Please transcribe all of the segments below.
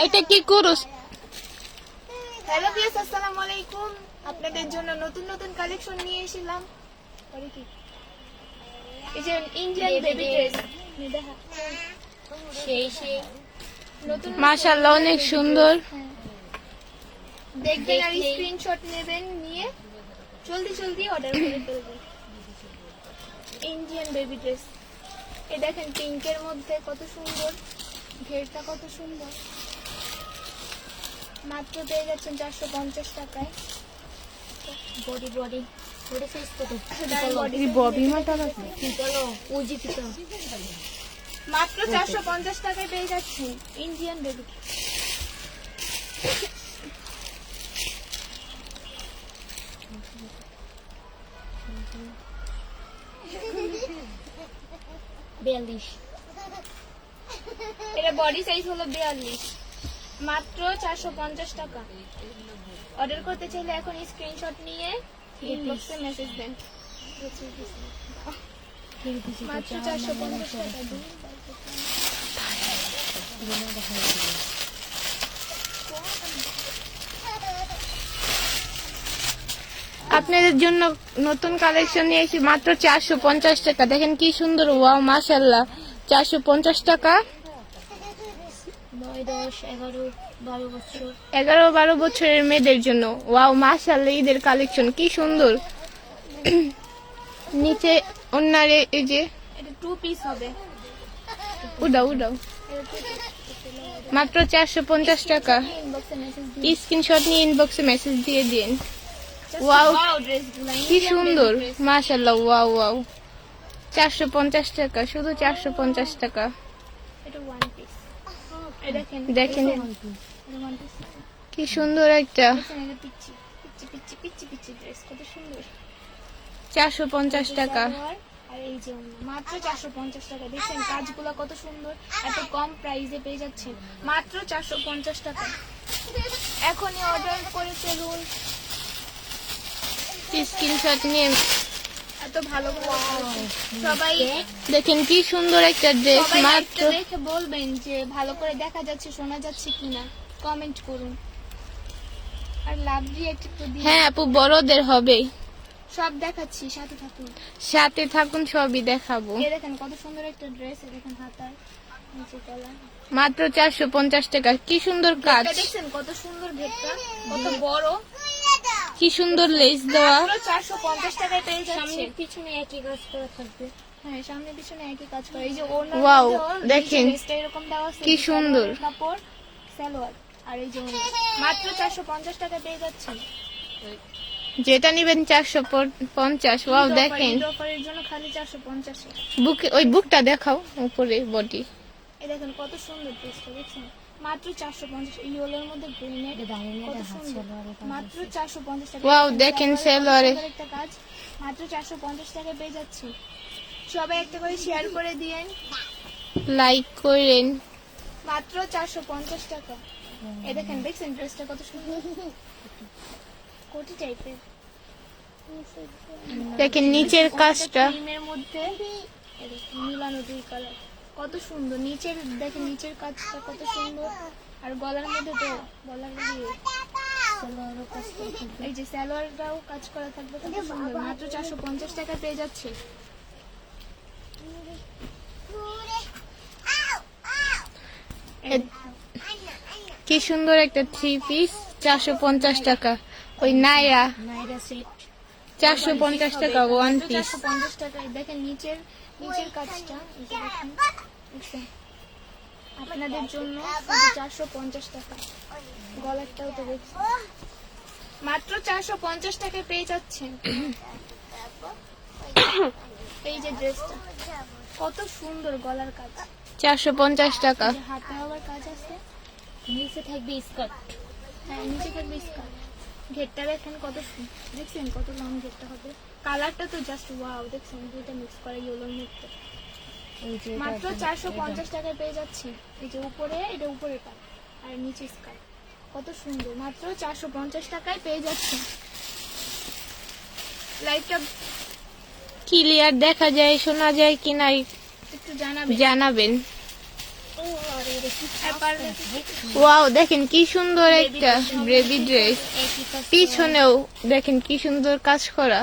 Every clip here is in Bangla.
এটা কি কুরুস? হ্যালো ভিউয়ার্স, আসসালামু আলাইকুম। আপনাদের জন্য নতুন নতুন কালেকশন নিয়ে এসেছিলাম। পরে কি এই যে ইন্ডিয়ান বেবি ড্রেস সেই নতুন মাশাআল্লাহ, অনেক সুন্দর। দেখবেন আর স্ক্রিনশট নেবেন, নিয়ে জলদি জলদি অর্ডার করে ফেলবেন। ইন্ডিয়ান বেবি ড্রেস এই দেখেন, পিঙ্কের মধ্যে কত সুন্দর, ঘেরটা কত সুন্দর। মাত্র পেয়ে যাচ্ছেন 450 টাকায়। বডি বডি বডি সাইজ কত? ববি মাটা চলো ওজি পিতা মাত্র 450 টাকায় পেয়ে যাচ্ছেন ইন্ডিয়ান বেবি। বিয়াল্লিশ। এটা বডি সাইজ হলো 42, মাত্র 450 টাকা। অর্ডার করতে চাইলে এখন স্ক্রিনশট নিয়ে ইনবক্সে মেসেজ দেন। মাত্র 450 টাকা দিন। আপনাদের জন্য নতুন কালেকশন নিয়ে এসেছি মাত্র 450 টাকা। দেখেন কি সুন্দর, ওয়াও মাশাআল্লাহ। 450 টাকা। 9, 10, 11, 12 বছর। 11-12 বছরের মেয়েদের জন্য ওয়াও মাশাআল্লাহ, ঈদের কালেকশন কি সুন্দর। নিচে অন্যারে এই যে এটা 2 পিস হবে। উড়াও মাত্র 450 টাকা। ইনবক্সে মেসেজ দিন। স্ক্রিনশট নিয়ে ইনবক্সে মেসেজ দিয়ে দিন। ওয়াও ড্রেসগুলো কি সুন্দর মাশাআল্লাহ, ওয়াও ওয়াও। 450 টাকা, শুধু 450 টাকা। এটা 1 পিস। এই দেখেন দেখেন এটা 1 পিস। কি সুন্দর একটা। দেখেন এটা পিচ্চি পিচ্চি পিচ্চি পিচ্চি পিচ্চি ড্রেস, কত সুন্দর। 450 টাকা। সালোয়ার আর এই যে ওড়না, মাত্র 450 টাকা। দেখছেন কাজগুলো কত সুন্দর, এত কম প্রাইসে পেয়ে যাচ্ছেন মাত্র 450 টাকা। এখনই অর্ডার করে ফেলুন। স্ক্রিনশট নিয়ে এত ভালো ভালো সবাই দেখেন কি সুন্দর একটা ড্রেস। সবাই মাত্র একটা দেখে বলবেন যে ভালো করে দেখা যাচ্ছে, শোনা যাচ্ছে কিনা, কমেন্ট করুন। আর লাভ রিঅ্যাক্ট একটু দিন। হ্যাঁ আপু, বড়দের হবে। সব দেখাচ্ছি, সাথে থাকুন। সাথে থাকুন, সবই দেখাবো। এই দেখেন কত সুন্দর একটা ড্রেস। এই দেখেন হাতার নিচে গলা, মাত্র 450 টাকা। কি সুন্দর কাজ, এটা দেখছেন কত সুন্দর, ঘেরটা কত বড়, কি সুন্দর লেস দেওয়া। মাত্র 450 টাকায় পেয়ে যাচ্ছে। সামনে পিছনে একই কাজ করা থাকবে। হ্যাঁ, সামনে পিছনে একই কাজ করে। এই যে ওড়নার Wow, মধ্যেও দেখেন ড্রেসটা এরকম দেওয়া আছে, কি সুন্দর। সালোয়ারের কাপড়, সালোয়ার আর এই যে ওড়না। মাত্র 450 টাকায় পেয়ে যাচ্ছেন। যেটা নিবেন 450। ওয়াও দেখেন, ঈদ অফারের জন্য খালি 450 এ। বুকে ওই বুকটা দেখাও, উপরে বডি। এই দেখেন কত সুন্দর ড্রেসটা, দেখছেন মাত্র 450। ইয়েলোর মধ্যে গ্রিনের এটা দাঁড়িয়ে কত হাত সুন্দর, সালোয়ারে কাজ মাত্র 450 টাকা। Wow, দেখছেন দেখেন সালোয়ারে কত সালোয়ারে। সুন্দর একটা কাজ, মাত্র 450 টাকায় পেয়ে যাচ্ছে। সবাই একটা করে শেয়ার করে দিয়েন। লাইক করেন। মাত্র 450 টাকা। এই দেখেন, দেখছেন ড্রেসটা কত সুন্দর, কোটি টাইপের। দেখেন নিচের কাজটা, ক্রিমের মধ্যে এই দেখেন মিলানো দুই কালার, কত সুন্দর। নিচের দেখেন, নিচের কাজটা কত সুন্দর। আর গলার মধ্যে তো গলার দিয়ে সালোয়ারও কাজ করা থাকবে। এই যে সালোয়ারটাও কাজ করা থাকবে, কত সুন্দর। মাত্র 450 টাকা পেয়ে যাচ্ছে। কি সুন্দর একটা 3 পিস, 450 টাকা। ওই নাইরা নাইরা সেট 450 টাকা 1 পিস। 450 টাকায় দেখেন নিচের কাজটা, এই যে দেখেন, দেখছেন? আপনাদের জন্য শুধু 450 টাকা। গলারটাও তো দেখছেন, মাত্র 450 টাকায় পেয়ে যাচ্ছেন। এই যে ড্রেসটা কত সুন্দর, গলার কাজ, 450 টাকা। যে হাতে আবার কাজ আছে। নিচে থাকবে স্কার্ট। হ্যাঁ, নিচে থাকবে স্কার্ট। ঘেরটা দেখেন কত দেখছেন কত লং ঘেরটা হবে। কালারটা তো জাস্ট ওয়াও, দেখছেন দুইটা মিক্স করে ইয়েলোর মধ্যে। এই যে মাত্র 450 টাকায় পেয়ে যাচ্ছে। এই যে উপরে, এটা উপরে পায় আর নিচে স্কার্ট, কত সুন্দর। মাত্র 450 টাকায় পেয়ে যাচ্ছে। লাইটটা ক্লিয়ার দেখা যায়, শোনা যায় কিনা একটু জানাবেন। জানাবেন। ও আরে দেখি আর পারলে ওয়াও দেখেন কি সুন্দর একটা বেবি ড্রেস, একই কাজ পিছনেও দেখেন কি সুন্দর কাজ করা,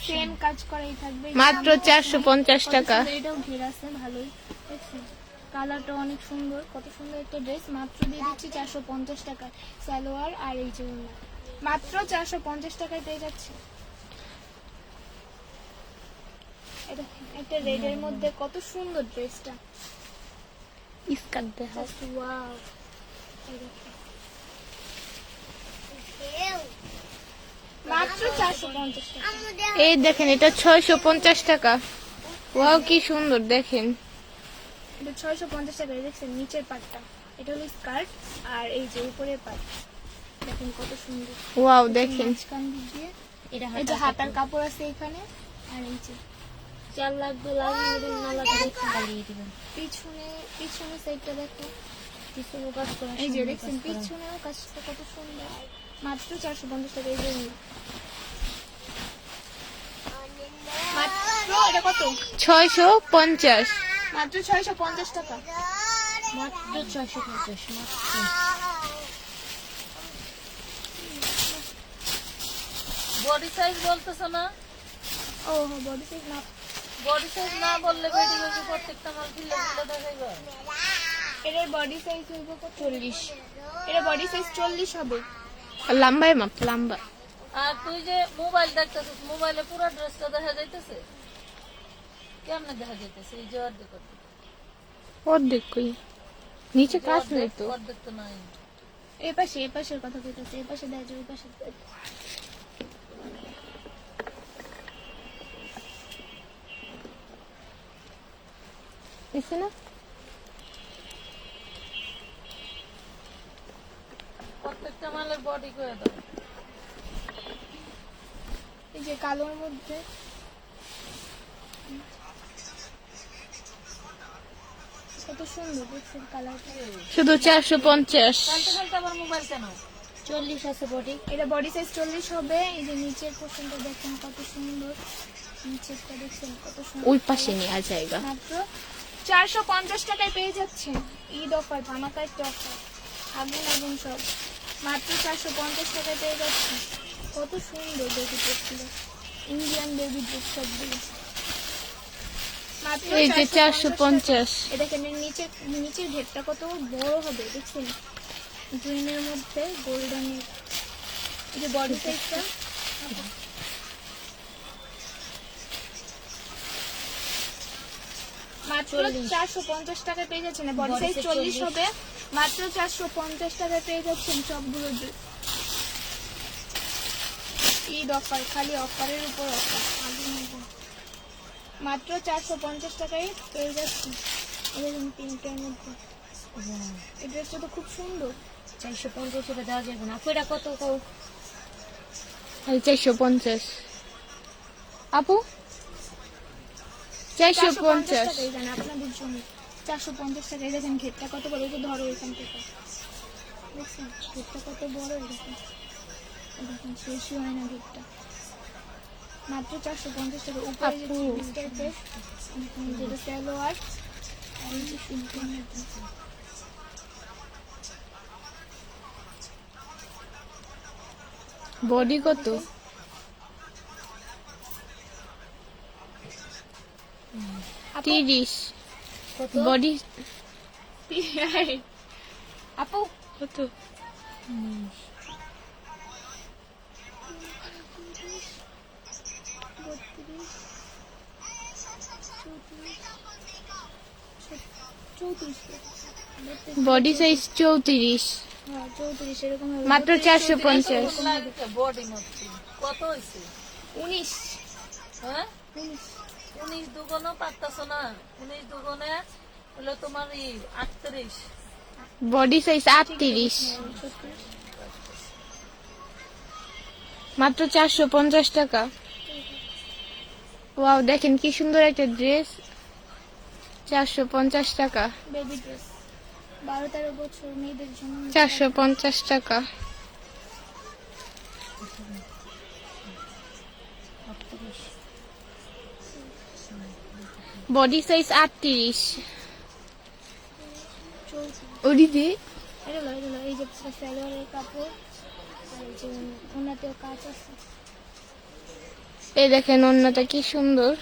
সেম কাজ করাই থাকবে। মাত্র 450 টাকা। কত সুন্দর, এটাও ঘের আছে ভালোই, দেখছেন কালারটা অনেক সুন্দর। কত সুন্দর একটা ড্রেস, মাত্র দিয়ে দিচ্ছি 450 টাকায়। সালোয়ার আর এই যে ওড়না। মাত্র 450 টাকায় পেয়ে যাচ্ছে। এটা একটা রেডের মধ্যে কত সুন্দর ড্রেসটা, স্কার্ট দেখা, জাস্ট ওয়াও। এই দেখেন মাত্র 450 টাকা। এই দেখেন এটা 650 টাকা। ওয়াও কি সুন্দর দেখেন। এটা 650 টাকা। দেখছেন নিচের পাটটা, এটা হলো স্কার্ট আর এই যে উপরের পাট, দেখেন কত সুন্দর। ওয়াও দেখেন মাঝখান দিয়ে এটা এই যে হাতার কাপড় আছে এখানে, আর এই যে 4 লাগবে, লাগবে না লাগবে খালিয়ে দিবেন। পিছনে পিছনে সাইডটা দেখো, পিছনে কাজ করা, এই যে সামনে দেখছেন কাজ করা। পিছনেও কাজটা কত সুন্দর। মাত্র 450 টাকা। এই যে মাত্র, এটা কত? 650। মাত্র 650 টাকা। মাত্র 650 মাত্র। বডি সাইজ বলতেছ না? ও হ্যাঁ, বডি সাইজ না, বডি সাইজ না বললে ভিডিও কি প্রত্যেকটা মাল ফিলে ফিলে দেখাইবা? এটার বডি সাইজ হইব কত? 40। এটা বডি সাইজ 40 হবে। লম্বাই মাপ লম্বা। আর তুই যে মোবাইল দেখতেছিস, মোবাইলে পুরো ড্রেসটা দেখা যাইতেছে? কেমনে দেখা যাইতেছে? এই যে অর্ধেক অর্ধেক। অর্ধেক কই, নিচে কাজ নেই তো। অর্ধেক তো নাই। এই পাশে, এই পাশের কথা কইতাছে, এই পাশে দেয় যে ওই পাশে দেয়। দেখছে না? প্রত্যেকটা মালের বডি করে দাও। এই যে কালোর মধ্যে কত সুন্দর, দেখছেন কালারটা। শুধু 450। কালকে কালকে আবার মোবাইল কেন? 40 আছে বডি। এটা বডি সাইজ 40 হবে। এই যে নিচের পোর্শনটা দেখেন কত সুন্দর, নিচেরটা দেখছেন কত সুন্দর। ওই পাশে নেওয়া জায়গা। মাত্র 450 টাকায় পেয়ে যাচ্ছে। ঈদ অফার, ধামাকা একটা অফার, আগুন আগুন সব। মাত্র 450 টাকায় পেয়ে যাচ্ছে। কত সুন্দর বেবি ড্রেসগুলো, ইন্ডিয়ান বেবি ড্রেস সবগুলো। মাত্র এই যে 450। এ দেখেন এর নিচের নিচের ঘেরটা কত বড় হবে, দেখছেন গ্রিনের মধ্যে গোল্ডেনের। এই যে বডি সাইজটা মাত্র 450 টাকায় পেয়ে যাচ্ছেন। বডি সাইজ 40 হবে। মাত্র 450 টাকায় পেয়ে যাচ্ছেন সবগুলো ড্রেস। ঈদ অফার, খালি অফারের উপর অফার, আগুন আগুন। মাত্র 450 টাকায় পেয়ে যাচ্ছি। এরকম পিঙ্কের মধ্যে এই ড্রেসটা তো খুব সুন্দর। 450 টাকা দেওয়া যাবে না। আপু এটা কত কও? এই 450 আপু, 450। টাকাই জানে আপনাদের জন্য। 450 টাকায় দেখেন ঘেরটা কত বড়, এই যে ধরো এখান থেকে দেখছেন ঘেরটা কত বড়, এরকম দেখেন শেষই হয় না ঘেরটা। মাত্র 450 টাকা। উপরে যে আপু। থ্রি টাইপের যেটা সালোয়ার আর এই যে সিম্পল মধ্যে। বডি কত? আপু 30। কত? বডি আপু কত? 34 বডি সাইজ 34। হ্যাঁ 34 এরকম হবে। মাত্র 450। বডি মতো কত হয়েছে? 19 হ্যাঁ 19 19 দুগুণও পারতাছ না। 19 দুগুণে হলো তোমার 38। Body size 38। মাত্র 450 টাকা। ওয়াও দেখেন কি সুন্দর একটা ড্রেস, 450 টাকা। বেবি ড্রেস 12-13 বছর মেয়েদের জন্য। 450 টাকা। Body size 38। 34 ওদিকে এটা এই যে সালোয়ারের কাপড় আর এই যে ওনাতেও কাজ আছে। এই দেখেন অন্যটা কি সুন্দর।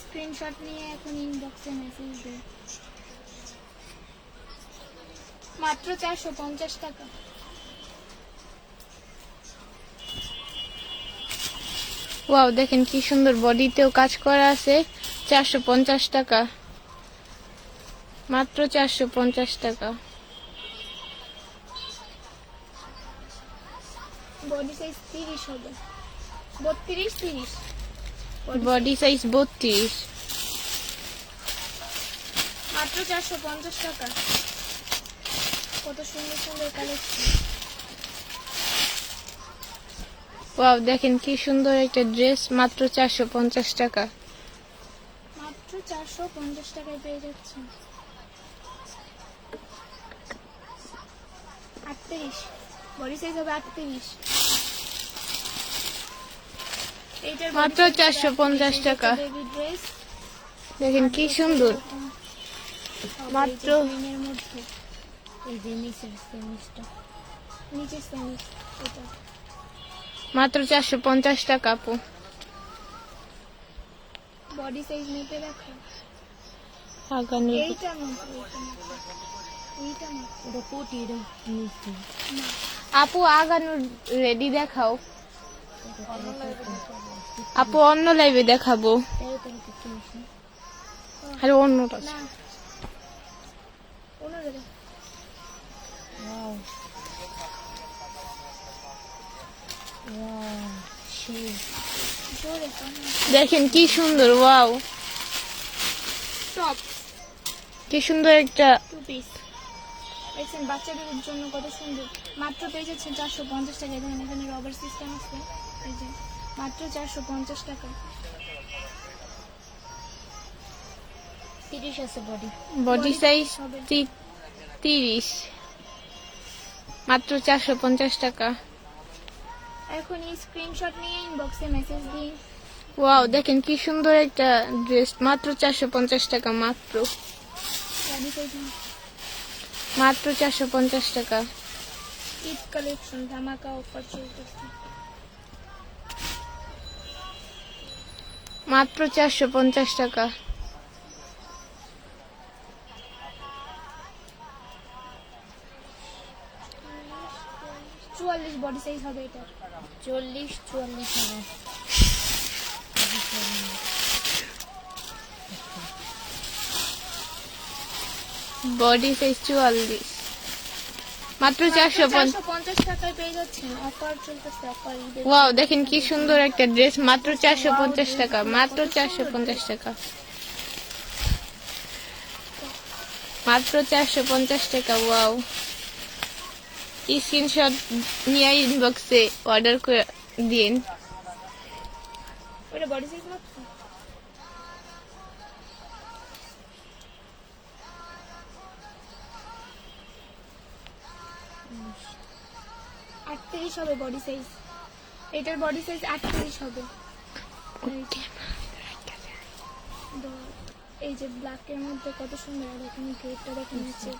স্ক্রিনশট নিয়ে এখন ইনবক্সে মেসেজ দিন। মাত্র 450 টাকা। ওয়াও দেখেন কি সুন্দর, বডিতেও কাজ করা আছে। 450 টাকা, মাত্র 450 টাকা। বডি সাইজ 30 হবে, 32 30। বডি সাইজ 32, মাত্র 450 টাকা। কত সুন্দর সুন্দর কালেকশন। ওয়াও দেখেন কি সুন্দর একটা ড্রেস, মাত্র 450 টাকা। মাত্র 450 টাকায় পেয়ে যাচ্ছেন। 38, বডি সাইজ হবে 38। এইটার মাত্র 450 টাকা। বেবি ড্রেস দেখেন কি সুন্দর, মাত্র গ্রিনের মধ্যে। এই যে নিচের সেমিসটা নিচে সেমিস, এটা মাত্র 450 টাকা আপু। বডি সাইজ মেপে রাখো। আগামী এইটার মধ্যে, এইটার মধ্যে ওটা কোটি, এটা নিচে আপু আগানোর রেডি দেখাও। আপু অন্য লাইভে দেখাবো। 13 তারিখে কিনেছি। আরে অন্যটা না, ওনারা ওয়াও ওয়াও সেই জোরে কম। দেখেন কি সুন্দর, ওয়াও টপ কি সুন্দর একটা। 2 পিস দেখছেন, বাচ্চাদের জন্য কত সুন্দর। মাত্র পেয়ে যাচ্ছেন 450 টাকা। দেখেন এখানে রবার সিস্টেম আছে, এই যে মাত্র 450 টাকা। 30 আছে বডি। বডি সাইজ হবে 30, মাত্র 450 টাকা। এখন এই স্ক্রিনশট নিয়ে ইনবক্সে মেসেজ দিন। ওয়াও দেখেন কি সুন্দর একটা ড্রেস, মাত্র 450 টাকা। মাত্র বডি সাইজ মাত্র 450 টাকা। ঈদ কালেকশন ধামাকা অফার চলতেছে। মাত্র 450 টাকা। 44 বডি সাইজ হবে এটা। 40 44 হবে। বডি সাইজ 44, মাত্র 450। 450 টাকায় পেয়ে যাচ্ছেন, অফার চলতেছে, অফার ঈদের। ওয়াও দেখেন কি সুন্দর একটা ড্রেস, মাত্র 450 টাকা। মাত্র 450 টাকা, মাত্র 450 টাকা। ওয়াও, স্ক্রিনশট নিয়ে ইনবক্সে অর্ডার করে দিন। ওটা বডি সাইজ মাত্র। আটত্রিশ হবে বডি সাইজ। এটার বডি সাইজ 38 হবে। এই যে ব্ল্যাকের মধ্যে কত সুন্দর, দেখেন গ্রেডটা দেখেন নিচে,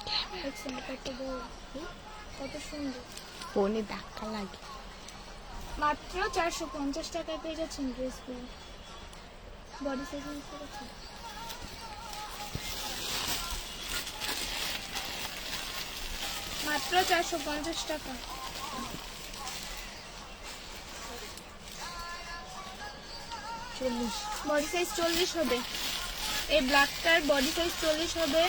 দেখছেন কত বড়, কত সুন্দর। ফোনে ধাক্কা লাগে। মাত্র 450 টাকায় পেয়ে যাচ্ছেন ড্রেসগুলো। বডি সাইজ করেছে। মাত্র 450 টাকা। বডি সাইজ 40 হবে। এই ব্ল্যাকটার বডি সাইজ 40 হবে,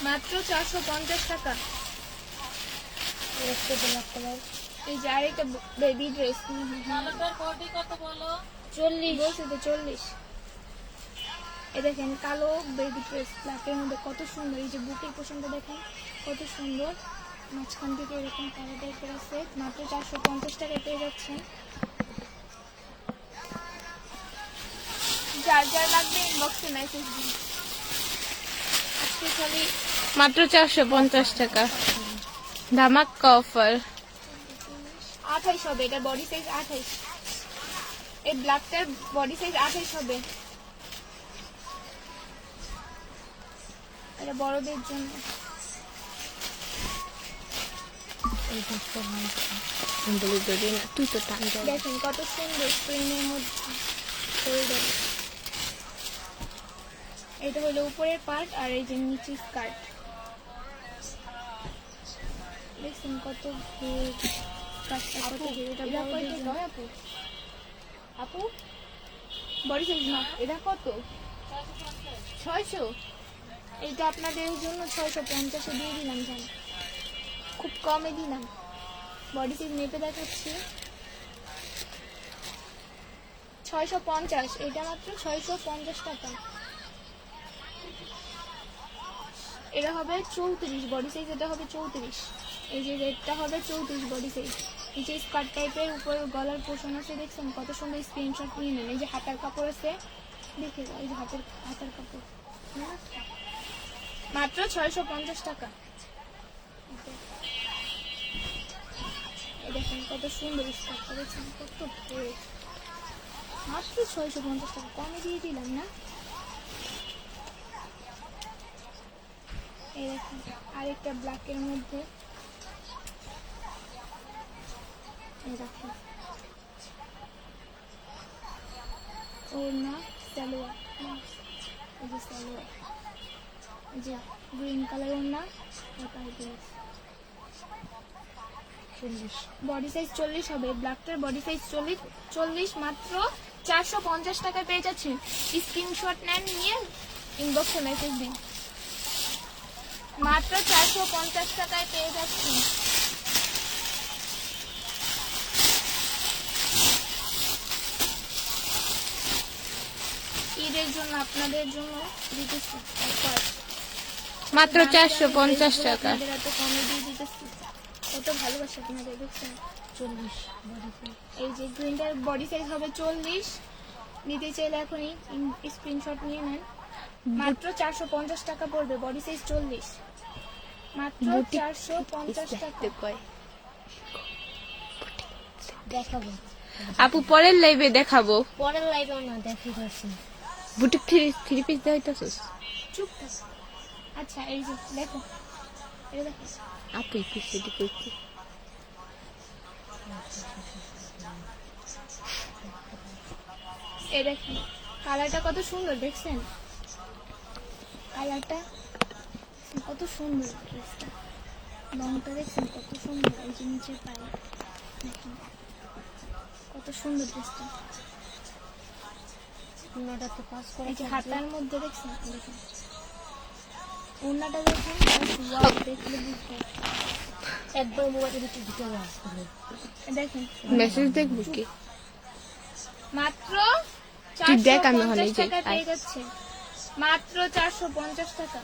মাত্র 450 টাকা। একটা ব্ল্যাক কালার। এই যে আরেকটা বেবি ড্রেস, কালোটার বডি কত বলো? 40 বলছে তো 40। এই দেখেন কালো বেবি ড্রেস ব্ল্যাকের মধ্যে কত সুন্দর। এই যে বুকের পোশনটা দেখেন কত সুন্দর, মাঝখান থেকে এরকম কালো টাইপের আছে। মাত্র 450 টাকায় পেয়ে যাচ্ছেন। যার যার লাগবে ইনবক্সে মেসেজ দিন। আজকে খালি মাত্র 450 টাকা, ধামাকা অফার। 28 হবে। এটার বডি সাইজ 28। এই ব্ল্যাকটার বডি সাইজ 28 হবে। এটা বড়দের জন্য। এই ড্রেসটা ভালো। আমি বলি ধরি না, তুই তো টান দাও। দেখেন কত সুন্দর প্রিন্টের মধ্যে শোল্ডার। এটা হলো উপরের পার্ট আর এই যে নিচের স্কার্ট। দেখছেন কত ঘের, স্কার্টটা কত ঘের। এটা বড়দের জন্য। আপু আপু বডি সাইজ না, এটা কত? 600। এটা আপনাদের জন্য 650 দিয়ে দিলাম জান, খুব কমে দিলাম। বডি সাইজ মেপে দেখাচ্ছি 650, এটা মাত্র 650 টাকা। এটা হবে 34 বডি সাইজ, এটা হবে 34। এই যে রেডটা হবে 34 বডি সাইজ। নিচে স্কার্ট টাইপের, উপরে গলার পোর্শন আছে, দেখছেন কত সুন্দর। স্ক্রিনশট নিয়ে নেন। এই যে হাতার কাপড় আছে, দেখে এই যে হাতার কাপড় মাত্র 650 টাকা। এই দেখেন কত সুন্দর স্কার্টটা, দেখছেন কত ফ্রেশ। মাত্র 650 টাকা, কমে দিয়ে দিলাম না। এই দেখেন আরেকটা ব্ল্যাকের মধ্যে, এই দেখেন ওড়না সালোয়ার, এই যে সালোয়ার, এই যে গ্রিন কালার ওড়না, ওটাই ড্রেস। বডি সাইজ 40 হবে, ব্ল্যাকটার বডি সাইজ 40 মাত্র 450 টাকায় পেয়ে যাচ্ছেন। স্ক্রিনশট নেন, নিয়ে ইনবক্সে মেসেজ দিন। মাত্র 450 টাকায় পেয়ে যাচ্ছেন। ঈদের জন্য আপনাদের জন্য দিতেছি অফার, মাত্র 450 টাকা। আপনাদের এত কমে দিয়ে দিতেছি, কত ভালোবাসা আপনাদের। দেখছেন 40 বডি সাইজ। এই যে গ্রিনটার বডি সাইজ হবে 40। নিতে চাইলে এখনই স্ক্রিনশট নিয়ে নেন। মাত্র 450 টাকা পড়বে, বডি সাইজ 40, মাত্র 450 টাকা। দেখাবো আপু পরের লাইভে দেখাবো। পরের লাইভে না দেখি যাচ্ছে। বুটিক থ্রি পিস দেখাইতাছস? চুপ থাক। আচ্ছা এই যে দেখো, এটা দেখো, আপু পিছে দিকে এই দেখেন কালারটা কত সুন্দর, দেখছেন কালারটা কত সুন্দর। ড্রেসটা রংটা দেখছেন কত সুন্দর। এই যে নিচের পায়ে দেখেন কত সুন্দর ড্রেসটা। ওনাটা তো পাস করে। এই যে হাতার মধ্যে দেখছেন, দেখেন ওড়নাটা দেখেন, ওয়াও, দেখলে বুঝতে একবার মোবাইলের ভিতরে ভিতরে আসবে। দেখেন। মেসেজ দেখবো কি? মাত্র তুই দেখ, আমি 450 ওখানে যাই। টাকা পেয়ে যাচ্ছে, মাত্র 450 টাকা।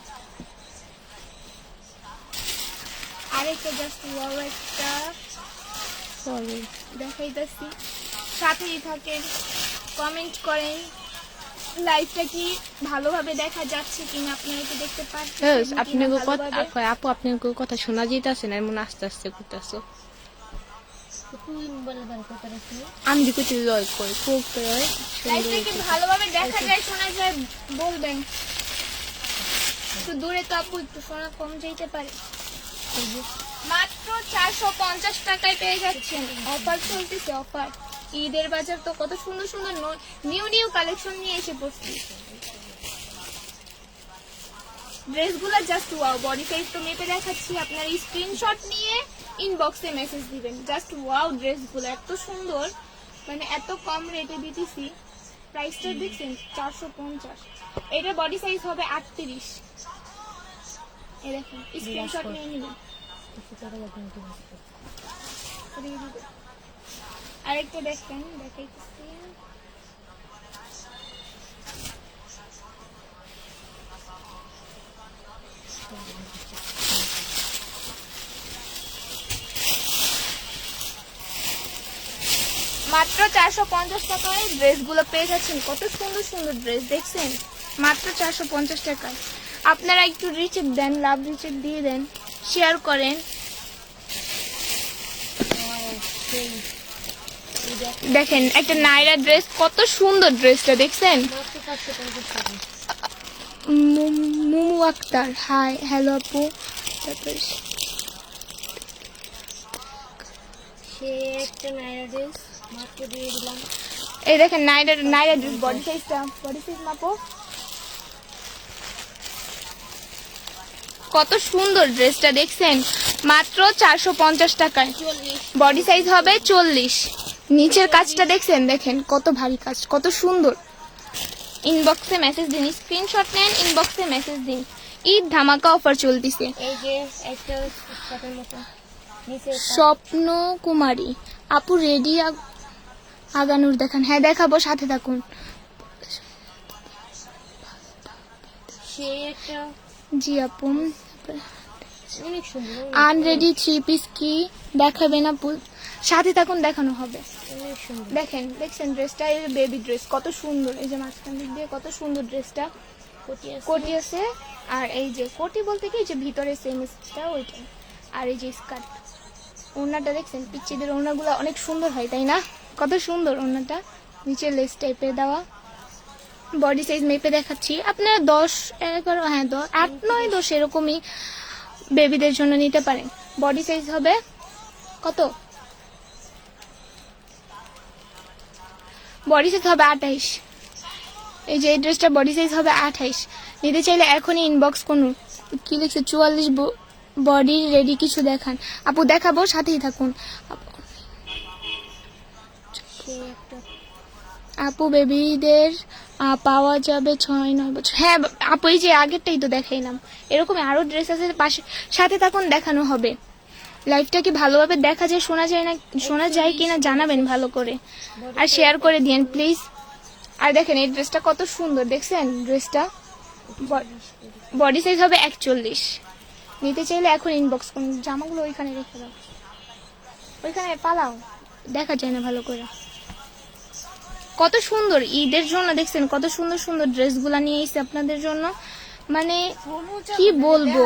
আরেকটা জাস্ট ওয়াও একটা সরি। দেখাইতেছি, সাথেই থাকেন, কমেন্ট করেন। লাইভটা কি ভালোভাবে দেখা যাচ্ছে কিনা আপনারা কি দেখতে পাচ্ছেন? আপনাকে কথা, আপু আপনাকে কথা শোনা যাইতাছে না, এমন আস্তে আস্তে করতেছো। তুই মোবাইল বার করতে রাখি। আমি দিকে তুই লয় কই কোক লয়। লাইভটা কি ভালোভাবে দেখা যায়, শোনা যায় বলবেন। একটু দূরে তো আপু, একটু শোনা কম যাইতে পারে। মাত্র 450 টাকায় পেয়ে যাচ্ছেন। অফার চলতেছে, অফার। ঈদের বাজার তো কত সুন্দর সুন্দর নিউ কালেকশন নিয়ে এসে পড়ছি। ড্রেসগুলো জাস্ট ওয়াও, বডি সাইজ তো মেপে দেখাচ্ছি, আপনারা স্ক্রিনশট নিয়ে ইনবক্সে মেসেজ দিবেন। জাস্ট ওয়াও, ড্রেসগুলো এত সুন্দর, মানে এত কম রেটে দিতেছি। প্রাইসটা দেখছেন 450। এটা বডি সাইজ হবে 38। এই দেখুন, স্ক্রিনশট নিয়ে নিবেন। আরেকটা দেখেন, দেখাইতেছি। মাত্র 450 টাকায় ড্রেসগুলো পেয়ে যাচ্ছেন। কত সুন্দর সুন্দর ড্রেস, দেখছেন মাত্র 450 টাকায়। আপনারা একটু রিচেক দেন, লাভ রিচেক দিয়ে দেন, শেয়ার করেন। দেখেন একটা নাইরা ড্রেস, কত সুন্দর ড্রেসটা, দেখছেন মুমু আক্তার। হাই, হ্যালো আপু। তারপর সে একটা নাইরা ড্রেস মাত্র দিয়ে দিলাম। এই দেখেন নাইরা ড্রেস বডি সাইজটা, বডি সাইজ মাপো। কত সুন্দর ড্রেসটা দেখছেন, মাত্র 450 টাকায়। বডি সাইজ হবে 40। নিচের কাজটা দেখছেন, দেখেন কত ভারী কাজ, কত সুন্দর। ইনবক্সে মেসেজ দিন, স্ক্রিনশট নেন, ইনবক্সে মেসেজ দিন। ঈদ ধামাকা অফার চলতেছে। এই যে একটা স্কার্টের মতো নিচে স্বপ্ন কুমারী আপু রেডি আগানুর দেখান। হ্যাঁ দেখাবো, সাথে থাকুন। সে একটা জি আপু, অনেক সুন্দর, আনরেডি 3 পিস কি দেখাবেন আপু? সাথে থাকুন, দেখানো হবে। অনেক সুন্দর। দেখেন, দেখছেন ড্রেসটা, এই বেবি ড্রেস কত সুন্দর। এই যে মাঝখান দিক দিয়ে কত সুন্দর ড্রেসটা, কোটি আছে। আর এই যে কোটি বলতে কি, যে ভিতরে সেমিসটা ওইটা। আর এই যে স্কার্ট, ওড়নাটা দেখছেন, পিচ্চিদের ওড়নাগুলো অনেক সুন্দর হয় তাই না? কত সুন্দর ওড়নাটা, নিচে লেস টাইপের দেওয়া। বডি সাইজ মেপে দেখাচ্ছি, আপনারা 10, 11, হ্যাঁ 10, 8, 9, 10 এরকমই বেবিদের জন্য নিতে পারেন। বডি সাইজ হবে কত? বডি সাইজ হবে 28। এই যে এই ড্রেসটা বডি সাইজ হবে 28। নিতে চাইলে এখনই ইনবক্স করুন। কি লিখছে 44 বডি রেডি, কিছু দেখান আপু। দেখাবো, সাথেই থাকুন। সে একটা আপু বেবিদের পাওয়া যাবে 6-9 বছর। হ্যাঁ আপু, এই যে আগেরটাই তো দেখাইলাম, এরকম আরো ড্রেস আছে পাশে। সাথে থাকুন, দেখানো হবে। লাইভটা কি ভালোভাবে দেখা যায়, শোনা যায় কিনা জানাবেন ভালো করে, আর শেয়ার করে দিন প্লিজ। আর দেখেন এই ড্রেসটা কত সুন্দর, দেখছেন ড্রেসটা? বডি সাইজ হবে 41। নিতে চাইলে এখন ইনবক্স করুন। জামাগুলো ওইখানে রেখে দাও, ওইখানে পালাও, দেখা যায় না ভালো করে। কত সুন্দর ঈদের জন্য, দেখছেন কত সুন্দর সুন্দর ড্রেসগুলা নিয়ে এসেছে আপনাদের জন্য। মানে কি বলবো,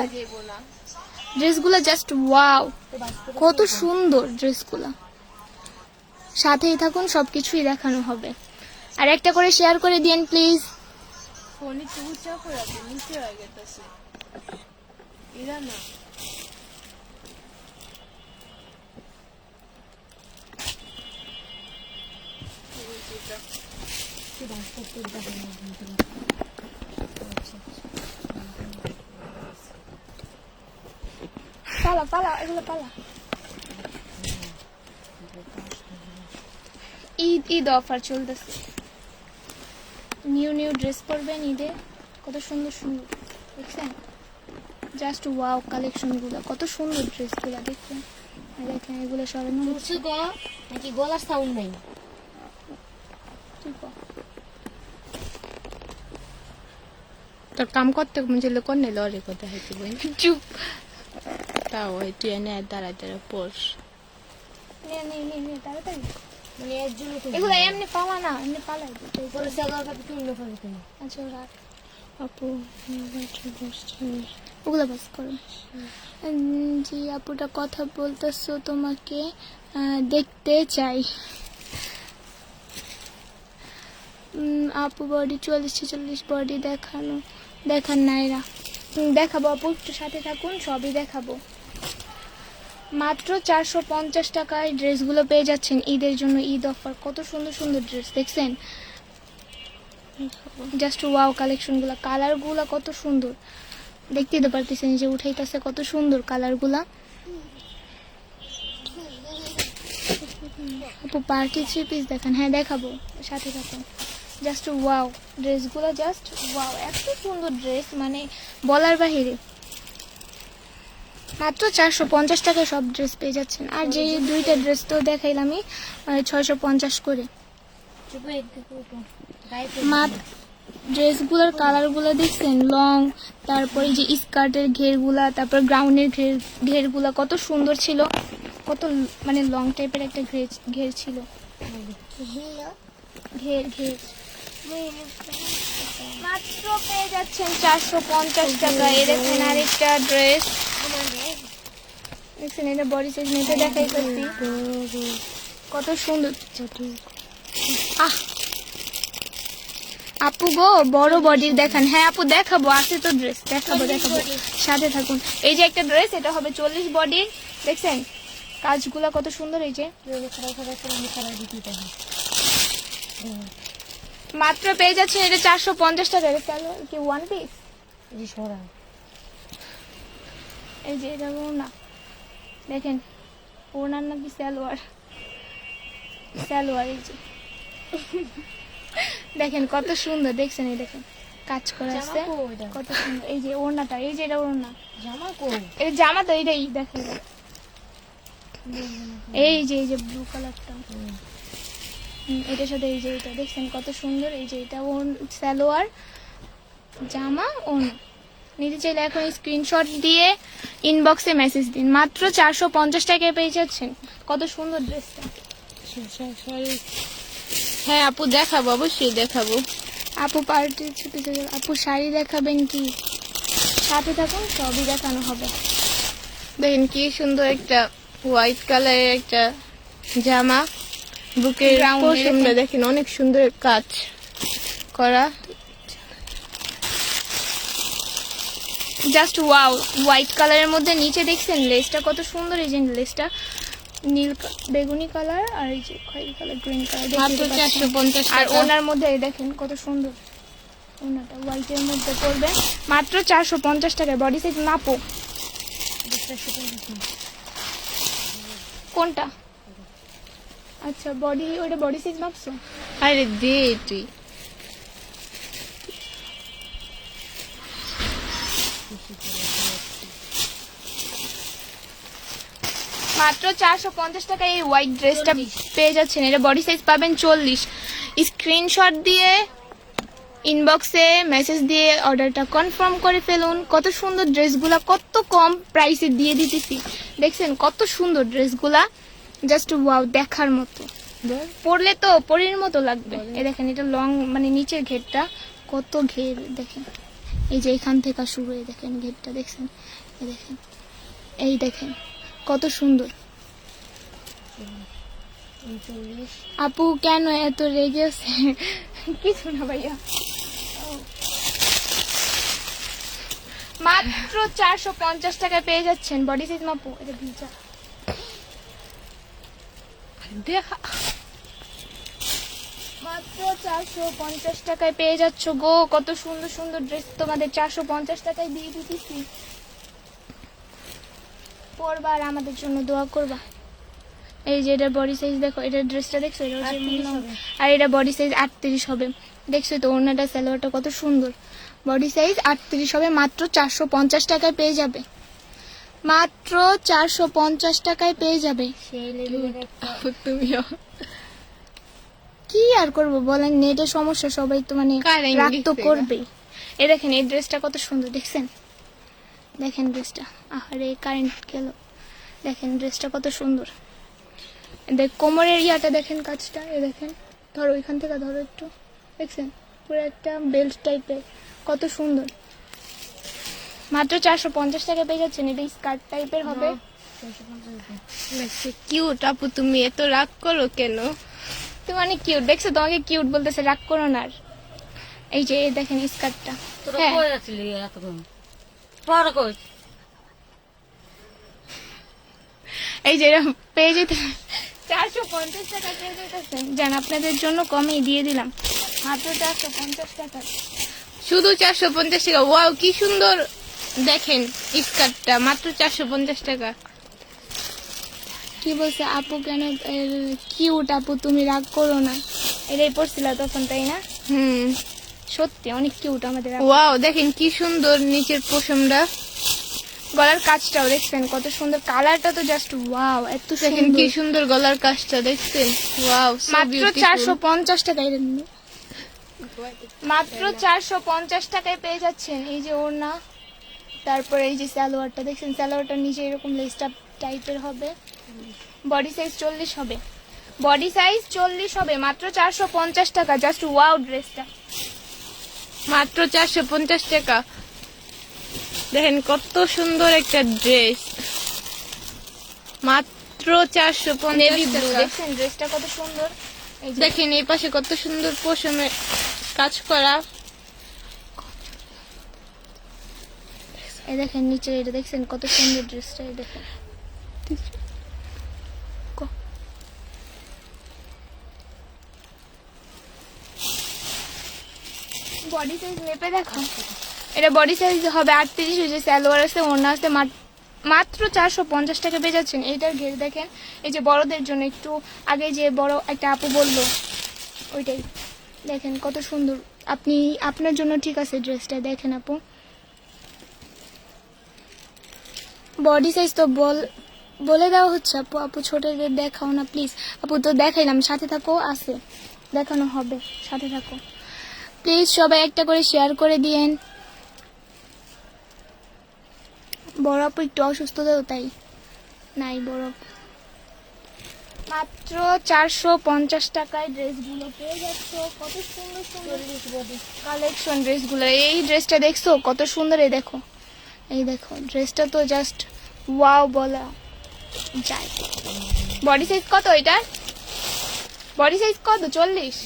ড্রেসগুলা জাস্ট ওয়াও, কত সুন্দর ড্রেসগুলা। সাথেই থাকুন, সবকিছুই দেখানো হবে। আর একটা করে শেয়ার করে দিন প্লিজ। ফোনে তো উঁচা করে আছে, নিচে হয়ে গেছে এরা না। পালা পালা, এগুলো পালা। ঈদ অফার চলতেছে, নিউ ড্রেস পরবেন ঈদে, কত সুন্দর সুন্দর দেখছেন। জাস্ট ওয়াও কালেকশন গুলো, কত সুন্দর ড্রেস গুলা দেখছেন। দেখেন এগুলো সরানো হচ্ছে। নাকি গলার সাউন্ড নাই? তোর কাম করতে মুঝলে কোনে লরে কথা হইতে বই চুপ। তাও ওই তুই এনে দাঁড়ায় দাঁড়ায় পড়স। তাড়াতাড়ি, মানে এর জন্য তো এগুলো এমনি পালা না, এমনি পালাই দিতে। পরে সাগর কাপি তুই না পাবি তুমি। আচ্ছা রাখ আপু, ওগুলো বাস করো। জি আপুটা কথা বলতেছো, তোমাকে দেখতে চাই। আপু বডি 44-46 বডি দেখান নাইরা। দেখাবো আপু, একটু সাথে থাকুন, সবই দেখাবো। মাত্র 450 টাকায় ড্রেসগুলো পেয়ে যাচ্ছেন ঈদের জন্য, ঈদ অফার। কত সুন্দর সুন্দর ড্রেস দেখছেন, জাস্ট ওয়াও কালেকশনগুলো। কালারগুলো কত সুন্দর, দেখতেই তো পারতেছেন যে উঠাইতেছে, কত সুন্দর কালারগুলা। আপু পার্টি 3 পিস দেখান। হ্যাঁ দেখাবো, সাথে থাকুন। জাস্ট ওয়াও ড্রেসগুলো, জাস্ট ওয়াও, এত সুন্দর ড্রেস, মানে বলার বাহিরে। মাত্র 450 টাকায় সব ড্রেস পেয়ে যাচ্ছেন। আর যে দুইটা ড্রেস তো দেখাইলামই 650 করে। ড্রেসগুলোর কালারগুলো দেখছেন, লং, তারপরে যে স্কার্টের ঘেরগুলা, তারপর গ্রাউন্ডের ঘেরগুলা কত সুন্দর ছিল, কত মানে লং টাইপের একটা ঘের ছিল। ঘের মাত্র পেয়ে যাচ্ছেন 450 টাকা। এ দেখেন আরেকটা ড্রেস দেখছেন, এটা বডি সাইজ মেপে দেখাইতেছি, কত সুন্দর। আপু গো বড় বডির দেখান। হ্যাঁ আপু দেখাবো, আছে তো ড্রেস, দেখাবো। সাথে থাকুন। এই যে একটা ড্রেস, এটা হবে 40 বডির, দেখছেন কাজগুলা কত সুন্দর, এই যে মাত্র পেয়ে যাচ্ছেন এটা 450 টাকা। কি ওয়ান পিস, এই যে এটা ওড়না দেখেন, ওড়নার নাকি সালোয়ার, সালোয়ার এই যে দেখেন কত সুন্দর, দেখছেন এই দেখেন কাজ করা আছে কত সুন্দর। এই যে ওড়নাটা, এই যে এটা ওড়না, এই জামা তো এইটাই দেখেন, এই যে ব্লু কালারটা এটার সাথে এই যে এটা দেখছেন কত সুন্দর। এই যে এটা সালোয়ার জামা ওড়না। নিতে চাইলে এখন স্ক্রিনশট দিয়ে ইনবক্সে মেসেজ দিন। মাত্র 450 টাকায় পেয়ে যাচ্ছেন। কত সুন্দর ড্রেসটা। হ্যাঁ আপু দেখাবো, অবশ্যই দেখাবো। আপু পার্টি ছুটে গেল। আপু শাড়ি দেখাবেন কি? সাথে থাকুন, সবই দেখানো হবে। দেখেন কি সুন্দর একটা হোয়াইট কালারের একটা জামা, বুকের Brown এর পশমটা দেখেন অনেক সুন্দর কাজ করা। জাস্ট ওয়াও, হোয়াইট কালারের মধ্যে নিচে দেখছেন লেসটা কত সুন্দর। এই যে লেসটা নীল বেগুনি কালার আর এই যে খয়েরি কালার, গ্রিন কালার, মাত্র 450 আর টাকা। ওনার মধ্যে এই দেখেন কত সুন্দর, ওনাটা হোয়াইটের মধ্যে পড়বে মাত্র 450 টাকায়। বডি সাইজ মাপো কোনটা? আচ্ছা বডি, ওটা বডি সাইজ মাপছো? আরে দে তুই। মাত্র 450 টাকায় এই হোয়াইট ড্রেসটা পেয়ে যাচ্ছেন। এটা বডি সাইজ পাবেন 40। স্ক্রিনশট দিয়ে ইনবক্সে মেসেজ দিয়ে অর্ডারটা কনফার্ম করে ফেলুন। কত সুন্দর ড্রেসগুলা, কত কম প্রাইসে দিয়ে দিতেছি। দেখছেন কত সুন্দর ড্রেসগুলা, জাস্ট ওয়াও, দেখার মতো। পরলে তো পরীর মতো লাগবে। এই দেখেন এটা লং, মানে নিচের ঘেরটা কত ঘের দেখেন। এই যে এখান থেকে শুরু, এই দেখেন ঘেরটা দেখছেন, এই দেখেন, এই দেখেন কত সুন্দর। আপু কেন এত রেগে আছে? কিছু না ভাইয়া। মাত্র 450 টাকায় পেয়ে যাচ্ছেন। বডি সাইজ মাপু, এটা ভিজা দেখা মাত্র 450 টাকায় পেয়ে যাচ্ছ গো। কত সুন্দর সুন্দর ড্রেস তোমাদের 450 টাকায় দিয়ে দিতেছি। পরবা আর আমাদের জন্য দোয়া করবা। এই যে এটা বডি সাইজ দেখো, এটা ড্রেসটা দেখছো, এটা হচ্ছে আর এটা বডি সাইজ 38 হবে। দেখছো তো ওড়নাটা সালোয়ারটা কত সুন্দর। বডি সাইজ 38 হবে। মাত্র 450 টাকায় পেয়ে যাবে। মাত্র 450 টাকায় পেয়ে যাবে। আপু তুমিও কি আর করবো বলেন, নেটের সমস্যা, সবাই তো মানে Current রাগ তো গেছে করবেই। এই দেখেন এই ড্রেসটা কত সুন্দর, দেখছেন? দেখেন ড্রেসটা, আরে কারেন্ট গেল। দেখেন ড্রেসটা কত সুন্দর। দেখ কোমরের ইয়াটা দেখেন, কাজটা এই দেখেন, ধরো ওইখান থেকে ধরো একটু, দেখছেন পুরো একটা বেল্ট টাইপের, কত সুন্দর। মাত্র 450 টাকা পেয়ে যাচ্ছেন। এটা স্কার্ট টাইপের হবে। কিউট। আপু তুমি এত রাগ করো কেন? তুমি অনেক কিউট, দেখছো তোমাকে কিউট বলতেছে, রাগ করো না আর। এই যে এই দেখেন স্কার্টটা, তোরা হ্যাঁ কই আছিলি এতক্ষণ? পরে কই? এই যে এরকম পেয়ে যেতে 450 টাকা পেয়ে যেতেছেন। জান আপনাদের জন্য কমই দিয়ে দিলাম, মাত্র 450 টাকা। শুধু 450 টাকা। ওয়াও কি সুন্দর। দেখেন স্কার্টটা মাত্র 450 টাকা। কি বলছে আপু কেন কিউট? আপু তুমি রাগ করো না, এটাই পড়ছিল তখন তাই না? হুম সত্যি অনেক কিউট আমাদের আপু। ওয়াও দেখেন কি সুন্দর নিচের পশমটা। গলার কাজটাও দেখছেন কত সুন্দর, কালারটা তো জাস্ট ওয়াও, এত দেখেন সুন্দর। কি সুন্দর গলার কাজটা দেখছেন। ওয়াও মাত্র 450 টাকায় মাত্র 450 টাকায় পেয়ে যাচ্ছেন। এই যে ওড়না, তারপরে এই যে সালোয়ারটা দেখছেন, সালোয়ারটার নিচে এরকম লেসটা টাইপের হবে। বডি সাইজ 40 হবে। বডি সাইজ 40 হবে। মাত্র 450 টাকা। জাস্ট ওয়াও ড্রেসটা। মাত্র 450 টাকা। দেখেন কত সুন্দর একটা ড্রেস, মাত্র 450 টাকা। দেখছেন ড্রেসটা কত সুন্দর। এই যে দেখেন এই পাশে কত সুন্দর পশমে কাজ করা। এই দেখেন নিচে এটা দেখছেন কত সুন্দর ড্রেসটা। এই দেখেন বডি সাইজ মেপে দেখো। এটা বডি সাইজ হবে 38, ওই যে সালোয়ার আছে, ওড়না আছে, মাত্র 450 টাকা পেয়ে যাচ্ছেন। এইটার ঘের দেখেন, এই যে বড়দের জন্য, একটু আগে যে বড় একটা আপু বললো ওইটাই দেখেন কত সুন্দর। আপনি আপনার জন্য ঠিক আছে ড্রেসটা, দেখেন আপু। বডি সাইজ তো বলে দেওয়া হচ্ছে আপু। আপু ছোটদের দেখাও না প্লিজ। আপু তো দেখাইলাম, সাথে থাকো, আছে দেখানো হবে, সাথে থাকো প্লিজ। সবাই একটা করে শেয়ার করে দিয়েন। বড় আপু একটু অসুস্থ তো, তাই নাই বড় আপু। মাত্র 450 টাকায় ড্রেসগুলো পেয়ে যাচ্ছ। কত সুন্দর সুন্দর কালেকশন ড্রেসগুলো। এই ড্রেসটা দেখছো কত সুন্দর, এই দেখো, এই দেখো ড্রেসটা তো জাস্ট ওয়াও বলা যায়। বডি সাইজ কত এটার? বডি সাইজ কত? 40?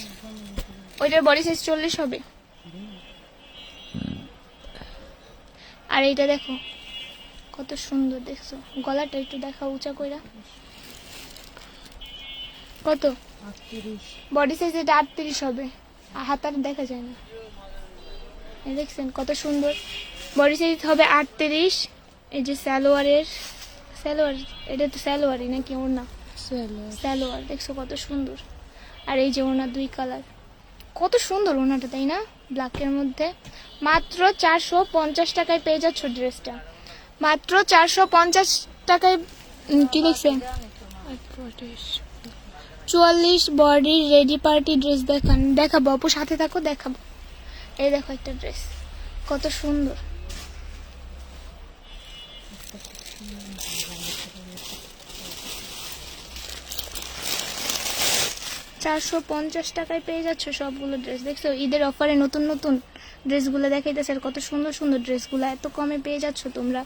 ওইটার বডি সাইজ 40 হবে। আর এইটা দেখো কত সুন্দর, দেখছো গলাটা একটু দেখা উঁচা কইরা। কত? বডি সাইজ এটা 38 হবে, হাতার দেখা যায় না। এই দেখছেন কত সুন্দর, বডি সাইজ হবে 38। এই যে সালোয়ার, এটা তো সালোয়ারই নাকি ওড়না? সালোয়ার, দেখছো কত সুন্দর। আর এই যে ওড়না 2 কালার, কত সুন্দর ওড়নাটা, তাই না? ব্ল্যাকের মধ্যে। মাত্র 450 টাকায় পেয়ে যাচ্ছ ড্রেসটা, মাত্র 450 টাকায়। কি দেখছেন? 44 বডি রেডি পার্টি ড্রেস দেখাবো আপু, সাথে থাকো, দেখাবো। এই দেখো একটা ড্রেস কত সুন্দর। $450 টাকায় পেয়ে যাচ্ছ সবগুলো ড্রেস। দেখছো ঈদের অফারে নতুন নতুন ড্রেসগুলো দেখাইতেছে, আর কত সুন্দর সুন্দর ড্রেসগুলো এত কমে পেয়ে যাচ্ছ তোমরা।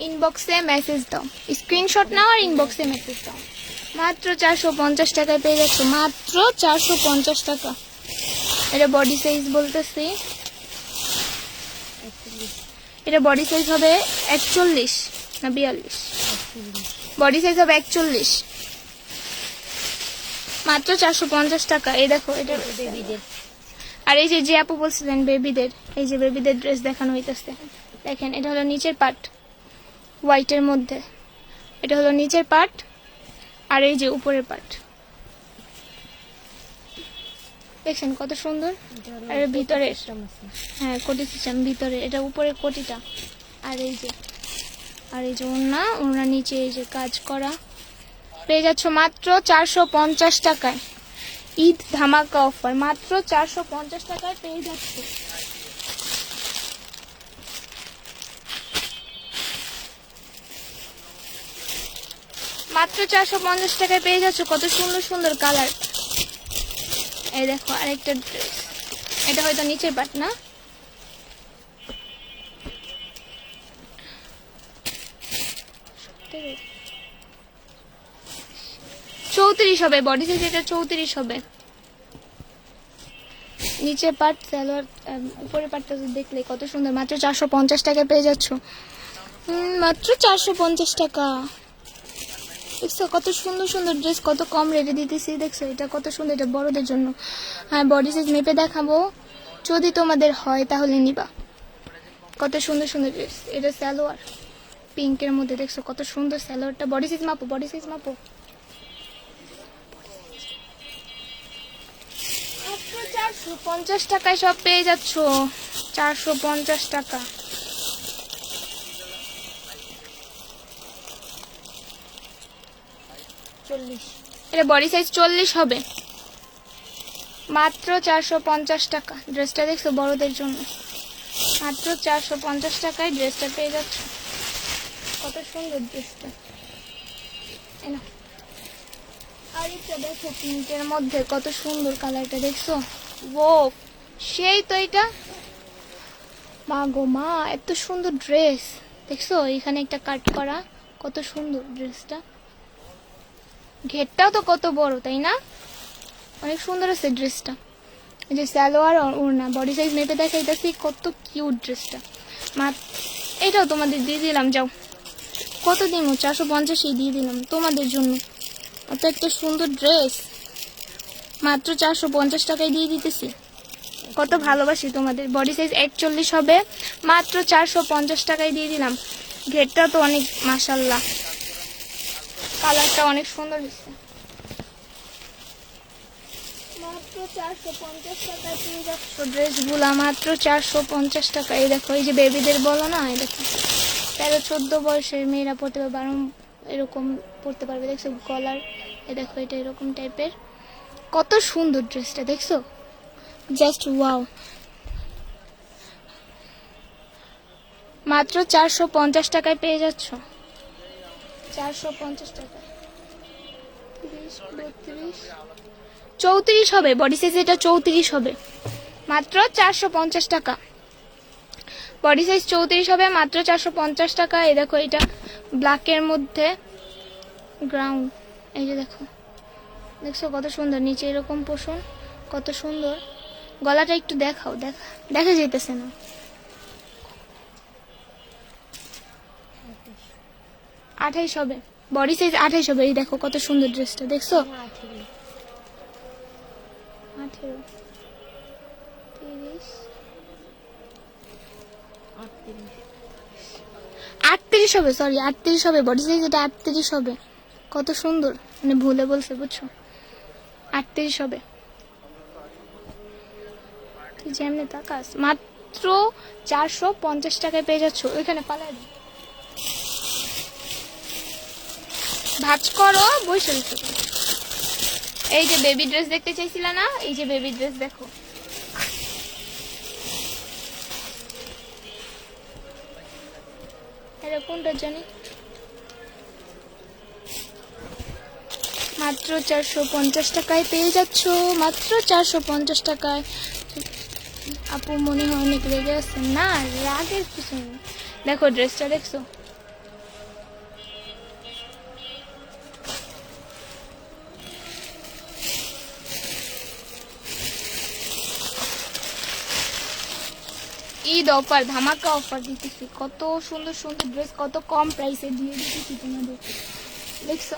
ইনবক্সে মেসেজ দাও, স্ক্রিনশট নাও আর ইনবক্সে মেসেজ দাও। মাত্র 450 টাকায় পেয়ে যাচ্ছ, মাত্র 450 টাকা। এটা বডি সাইজ বলতেছি, এটা বডি সাইজ হবে 41 না 42? বডি সাইজ হবে 41, মাত্র 450 টাকা। এই দেখো এটা বেবিদের। আর এই যে আপু বলছিলেন বেবিদের, এই যে বেবিদের ড্রেস দেখানো হইতেছে। দেখেন এটা হলো নিচের পার্ট, হোয়াইটের মধ্যে, এটা হলো নিচের পার্ট, আর এই যে উপরের পার্ট, দেখছেন কত সুন্দর। আর ভিতরে, হ্যাঁ কোটি সিস্টেম ভিতরে, এটা উপরে কোটিটা। আর এই যে ওড়না নিচে এই যে কাজ করা পেয়ে যাচ্ছ মাত্র 450 টাকায়। ঈদ ধামাকা অফার, মাত্র 450 টাকায় পেয়ে যাচ্ছে। মাত্র 450 টাকায় পেয়ে যাচ্ছ, কত সুন্দর সুন্দর কালার। এই দেখো আরেকটা ড্রেস, এটা হয়তো নিচের পাট না, $34 হবে বডি সাইজ, এটা 34 হবে। নিচে পাট সালোয়ার, উপরে পাটটা দেখলে কত সুন্দর। মাত্র 450 টাকায় পেয়ে যাচ্ছ, মাত্র 450 টাকা। দেখছো কত সুন্দর সুন্দর ড্রেস, কত কম রেটে দিতেছি। দেখছো এটা কত সুন্দর, এটা বড়দের জন্য। হ্যাঁ বডি সাইজ মেপে দেখাবো, যদি তোমাদের হয় তাহলে নিবা। কত সুন্দর সুন্দর ড্রেস। এটা সালোয়ার পিঙ্কের মধ্যে, দেখছো কত সুন্দর সালোয়ারটা। বডি সাইজ মাপো, বডি সাইজ মাপো। 450 টাকায় সব পেয়ে যাচ্ছ, 450 টাকা। এটা বডি সাইজ 40 হবে, মাত্র 450 টাকা। ড্রেসটা দেখছো বড়দের জন্য, মাত্র 450 টাকায় ড্রেসটা পেয়ে যাচ্ছ। কত সুন্দর ড্রেসটা। আর এটা দেখো পিঙ্কের মধ্যে কত সুন্দর কালারটা, দেখছো ও সেই তো। এটা মা গো মা, এত সুন্দর ড্রেস। দেখছো এখানে একটা কাট করা, কত সুন্দর ড্রেসটা। ঘেরটাও তো কত বড়, তাই না? অনেক সুন্দর আছে ড্রেসটা। এই যে সালোয়ার আর ওড়না, বডি সাইজ মেপে দেখাইতেছি, কত কিউট ড্রেসটা। এটাও তোমাদের দিয়ে দিলাম, যাও কত দিন, 450 দিয়ে দিলাম তোমাদের জন্য। এত একটা সুন্দর ড্রেস মাত্র 450 টাকায় দিয়ে দিতেছি। কত ভালোবাসি তোমাদের। বডি সাইজ 41 হবে, মাত্র 450 টাকায় দিয়ে দিলাম। ঘেরটা তো অনেক মাশাআল্লাহ, কালারটা অনেক সুন্দর হয়েছে। মাত্র 450 টাকায় পেয়ে যাচ্ছ ড্রেসগুলা, মাত্র 450 টাকা। এই দেখো, এই যে বেবিদের বলো না, এই দেখো 13-14 বয়সের মেয়েরা পড়তে পারবে, এরকম পড়তে পারবে। দেখছো গলার, এই দেখো এটা এরকম টাইপের, কত সুন্দর ড্রেসটা দেখছো, জাস্ট ওয়াও। মাত্র 450 টাকায় পেয়ে যাচ্ছ, 450 টাকা। 30, 32, 34 হবে বডি সাইজ, এটা 34 হবে, মাত্র 450 টাকা। বডি সাইজ 34 হবে, মাত্র 450 টাকা। এই দেখো এটা ব্ল্যাকের মধ্যে গ্রাউন্ড, এই যে দেখো, দেখছো কত সুন্দর, নিচে এরকম পোষণ, কত সুন্দর। গলাটা একটু দেখাও, দেখা যাইতেছে না। 28 হবে, বডি সাইজ 28 হবে। এই দেখো কত সুন্দর ড্রেসটা, দেখছো 18, 30, 38 হবে, সরি 38 হবে বডি সাইজ, এটা 38 হবে। কত সুন্দর, মানে ভুলে বলছে বুঝছো, 38 হবে। তুই যেমনি তাকাস, মাত্র 450 টাকায় পেয়ে যাচ্ছ। ওইখানে পালাই ভাজ করো, বসে রয়েছে। এই যে বেবি ড্রেস দেখতে চাইছিল না, এই যে বেবি ড্রেস দেখো, এটা কোনটা জানি, মাত্র 450 টাকায় পেয়ে যাচ্ছ, মাত্র 450 টাকায়। আপু মনে হয় অনেক রেগে আছে, না রাগের কিছু নেই। দেখো ড্রেসটা দেখছো, ঈদ অফার, ধামাকা অফার দিতেছি, কত সুন্দর সুন্দর ড্রেস, কত কম প্রাইসে দিয়ে দিতেছি তোমাদের। দেখছো,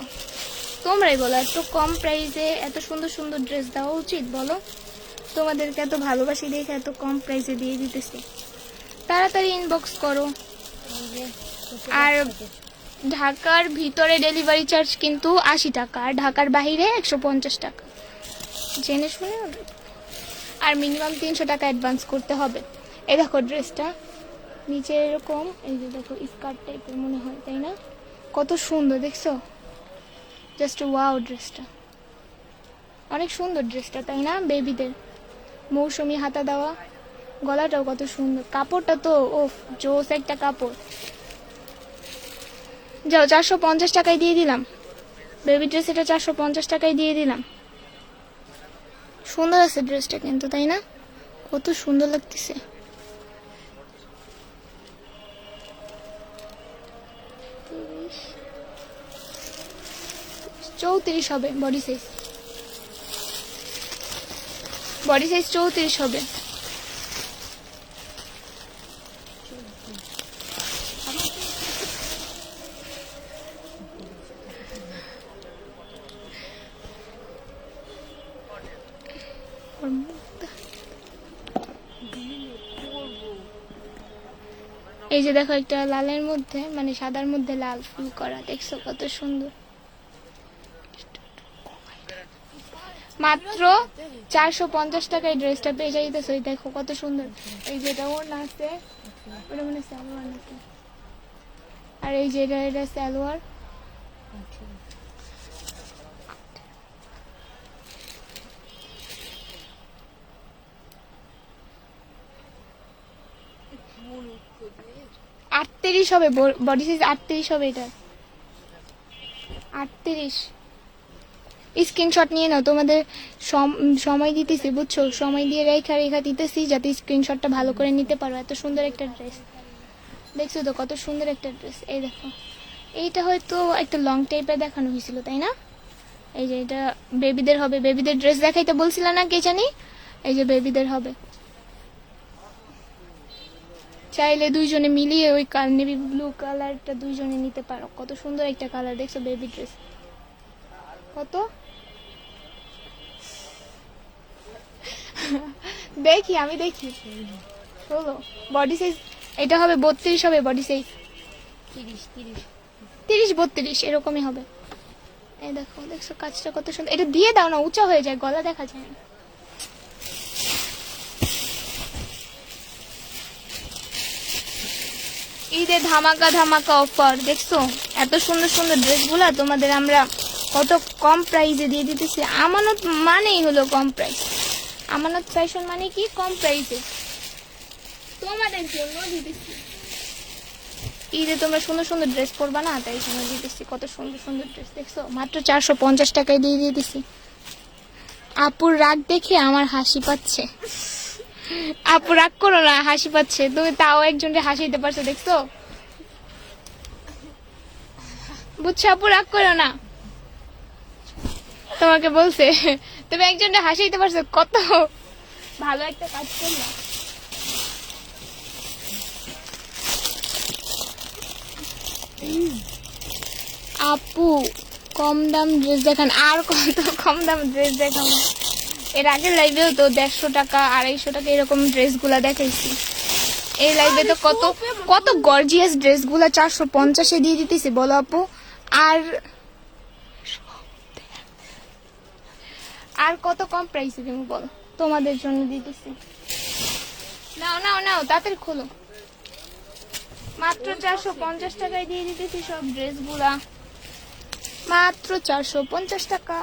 তোমরাই বলো এত কম প্রাইসে এত সুন্দর সুন্দর ড্রেস দেওয়া উচিত বলো? তোমাদেরকে এত ভালোবাসি দেখে এত কম প্রাইসে দিয়ে দিতেছি, তাড়াতাড়ি ইনবক্স করো। আর ঢাকার ভিতরে ডেলিভারি চার্জ কিন্তু 80 টাকা, আর ঢাকার বাইরে 150 টাকা, জেনে শুনে। আর মিনিমাম 300 টাকা অ্যাডভান্স করতে হবে। এই দেখো ড্রেসটা নিচে এরকম, এই যে দেখো স্কার্ট টাইপের মনে হয়, তাই না? কত সুন্দর দেখছো, জাস্ট ওয়াও। ড্রেসটা অনেক সুন্দর, ড্রেসটা তাই না? বেবিদের মৌসুমি হাতা দেওয়া, গলাটাও কত সুন্দর, কাপড়টা তো ওফ জোস একটা কাপড়। যাও 450 টাকায় দিয়ে দিলাম বেবি ড্রেস, এটা 450 টাকায় দিয়ে দিলাম। সুন্দর আছে ড্রেসটা কিন্তু, তাই না? কত সুন্দর লাগতেছে। চৌত্রিশ হবে বডি সাইজ, বডি সাইজ 34 হবে। এই যে দেখো একটা লালের মধ্যে, মানে সাদার মধ্যে লাল ফুল করা, দেখছো কত সুন্দর। মাত্র 450 টাকায় ড্রেসটা পেয়ে যাইতেছো। দেখো কত সুন্দর, এই যেটা ওড়না আছে ওটা মানে সালোয়ার নাকি, আর এই যে এটা সালোয়ার। আটত্রিশ হবে বডি সাইজ, 38 হবে এটা, 38। স্ক্রিনশট নিয়ে নাও, তোমাদের সময় দিতেছি বুঝছো, সময় দিয়ে রেখা দিতেছি যাতে স্ক্রিনশটটা ভালো করে নিতে পারো। এত সুন্দর একটা ড্রেস দেখছো তো, কত সুন্দর একটা ড্রেস। এই দেখো এইটা হয়তো একটা লং টাইপের দেখানো হয়েছিল, তাই না? এই যে এটা বেবিদের হবে, বেবিদের ড্রেস দেখাইতে বলছিল না কে জানি, এই যে বেবিদের হবে। চাইলে দুইজনে মিলিয়ে ওই নেভি ব্লু কালারটা দুইজনে নিতে পারো, কত সুন্দর একটা কালার দেখছো বেবি ড্রেস। কত দেখি আমি দেখি হলো বডি সাইজ এটা হবে 32 হবে বডি সাইজ 30 32 এরকমই হবে। এই দেখো দেখছো কাজটা কত সুন্দর, এটা দিয়ে দাও না, উঁচা হয়ে যায়, গলা দেখা যায় না। ঈদে ধামাকা ধামাকা অফার দেখছো, এত সুন্দর সুন্দর ড্রেসগুলা তোমাদের আমরা কত কম প্রাইসে দিয়ে দিতেছি। আমানত মানেই হলো কম প্রাইস, আমানত ফ্যাশন মানে কি কম প্রাইসে তোমাদের জন্য দিতেছি। ঈদে তোমরা সুন্দর সুন্দর ড্রেস পরবা না, তাই জন্য দিতেছি কত সুন্দর সুন্দর ড্রেস দেখছো, মাত্র 450 টাকায় দিয়ে দিতেছি। আপুর রাগ দেখে আমার হাসি পাচ্ছে। আপু রাগ করো না, হাসি পাচ্ছে, তুমি তাও একজনকে হাসাইতে পারছো দেখছো, বুঝছো আপু রাগ করো না, তোমাকে বলছে তুমি একজনকে হাসাইতে পারছো, কত ভালো একটা কাজ করলা। আপু কম দাম ড্রেস দেখান, আর কত কম দাম ড্রেস দেখাবো, এর আগের লাইভেও তো 150 টাকা 250 টাকা এরকম ড্রেসগুলা দেখাইছি। এই লাইভে তো কত কত গর্জিয়াস ড্রেসগুলা 450-এ দিয়ে দিতেছি বলো আপু। আর কত কম প্রাইসে তুমি বলো, তোমাদের জন্য দিতেছি। নাও নাও নাও তাড়াতাড়ি খোলো, মাত্র 450 টাকায় দিয়ে দিতেছি সব ড্রেসগুলা, মাত্র 450 টাকা।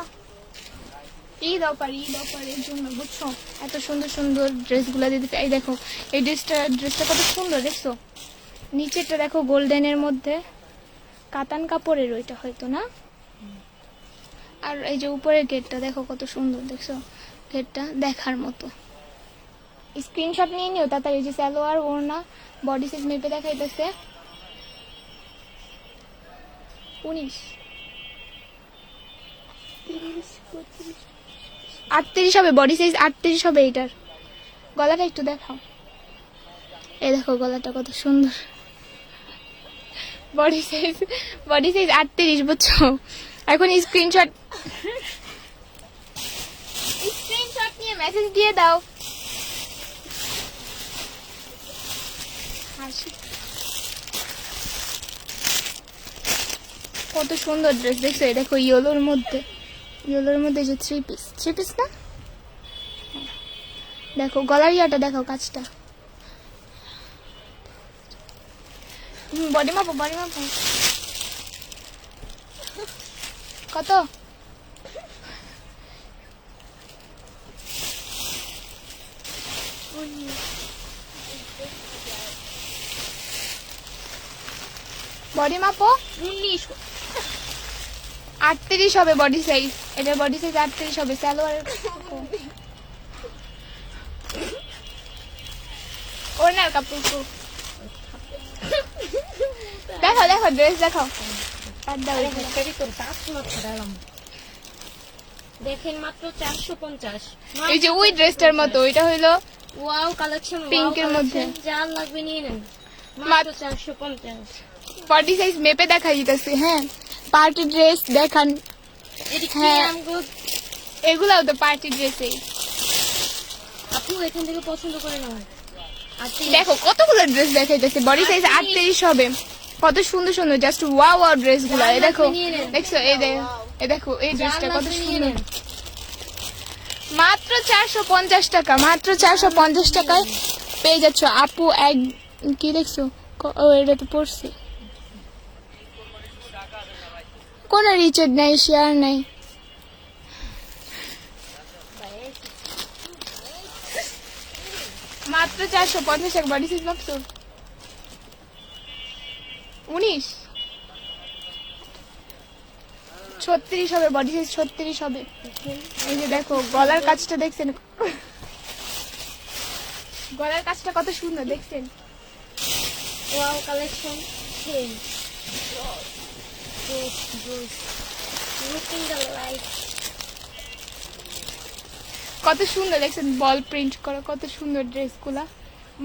ঈদ অফারের জন্য বুঝছো, এত সুন্দর সুন্দর ড্রেসগুলা দিয়ে দিতে। এই দেখো এই ড্রেসটা কত সুন্দর দেখছো, নিচেটা দেখো গোল্ডেনের মধ্যে কাতান কাপড়ের, ওইটা হয়তো না, আর এই যে উপরের গেটটা দেখো কত সুন্দর দেখছো, গেটটা দেখার মতো। স্ক্রিনশট নিয়ে নিও তাড়াতাড়ি। এই যে সালোয়ার ওড়না বডি সাইজ মেপে দেখাইতেছে 19 38 হবে বডি সাইজ, 38 হবে। এটার গলাটা একটু দেখাও, এই দেখো গলাটা কত সুন্দর, বডি সাইজ 38 বুঝছো। এখন স্ক্রিনশট নিয়ে মেসেজ দিয়ে দাও। কত সুন্দর ড্রেস দেখছো, এই দেখো ইয়েলোর মধ্যে যে থ্রি পিস না, দেখো গলার ইয়াটা দেখো কাজটা, বডি মাপো কত, বডি মাপো 38 হবে বডি সাইজ, এটা বডি সাইজ 38 হবে। সালোয়ার ওনার কাপড় দেখো ড্রেস দেখো, দেখেন মাত্র 450। এই যে ওই ড্রেসটার মতো, ওইটা হইলো ওয়াও কালেকশন, পিঙ্কের মধ্যে, যা লাগবে নিয়ে নেন, মাত্র 450। বডি সাইজ মেপে দেখাই দিতেছি। হ্যাঁ পার্টি ড্রেস দেখান, হ্যাঁ এগুলাও তো পার্টি ড্রেসই। আপু এখান থেকে পছন্দ করে নাও। দেখো কতগুলো ড্রেস দেখাইতেছে, বডি সাইজ 38 হবে, কত সুন্দর সুন্দর জাস্ট ওয়াও ড্রেস গুলা। এই দেখো দেখছো, এই দেখো এই ড্রেসটা কত সুন্দর, মাত্র 450 টাকা, মাত্র 450 টাকায় পেয়ে যাচ্ছ আপু। এক কি দেখছো, ও এটা তো পড়ছে, কোনো রিচার্জ নাই, শেয়ার নাই, মাত্র 450 টাকা। বডি সাইজ মাপছো 19 36 হবে, বডি সাইজ 36 হবে। এই যে দেখো গলার কাজটা দেখছেন, গলার কাজটা কত সুন্দর দেখছেন, ওয়াও কালেকশন কত সুন্দর দেখছেন, বল প্রিন্ট করা কত সুন্দর ড্রেসগুলা,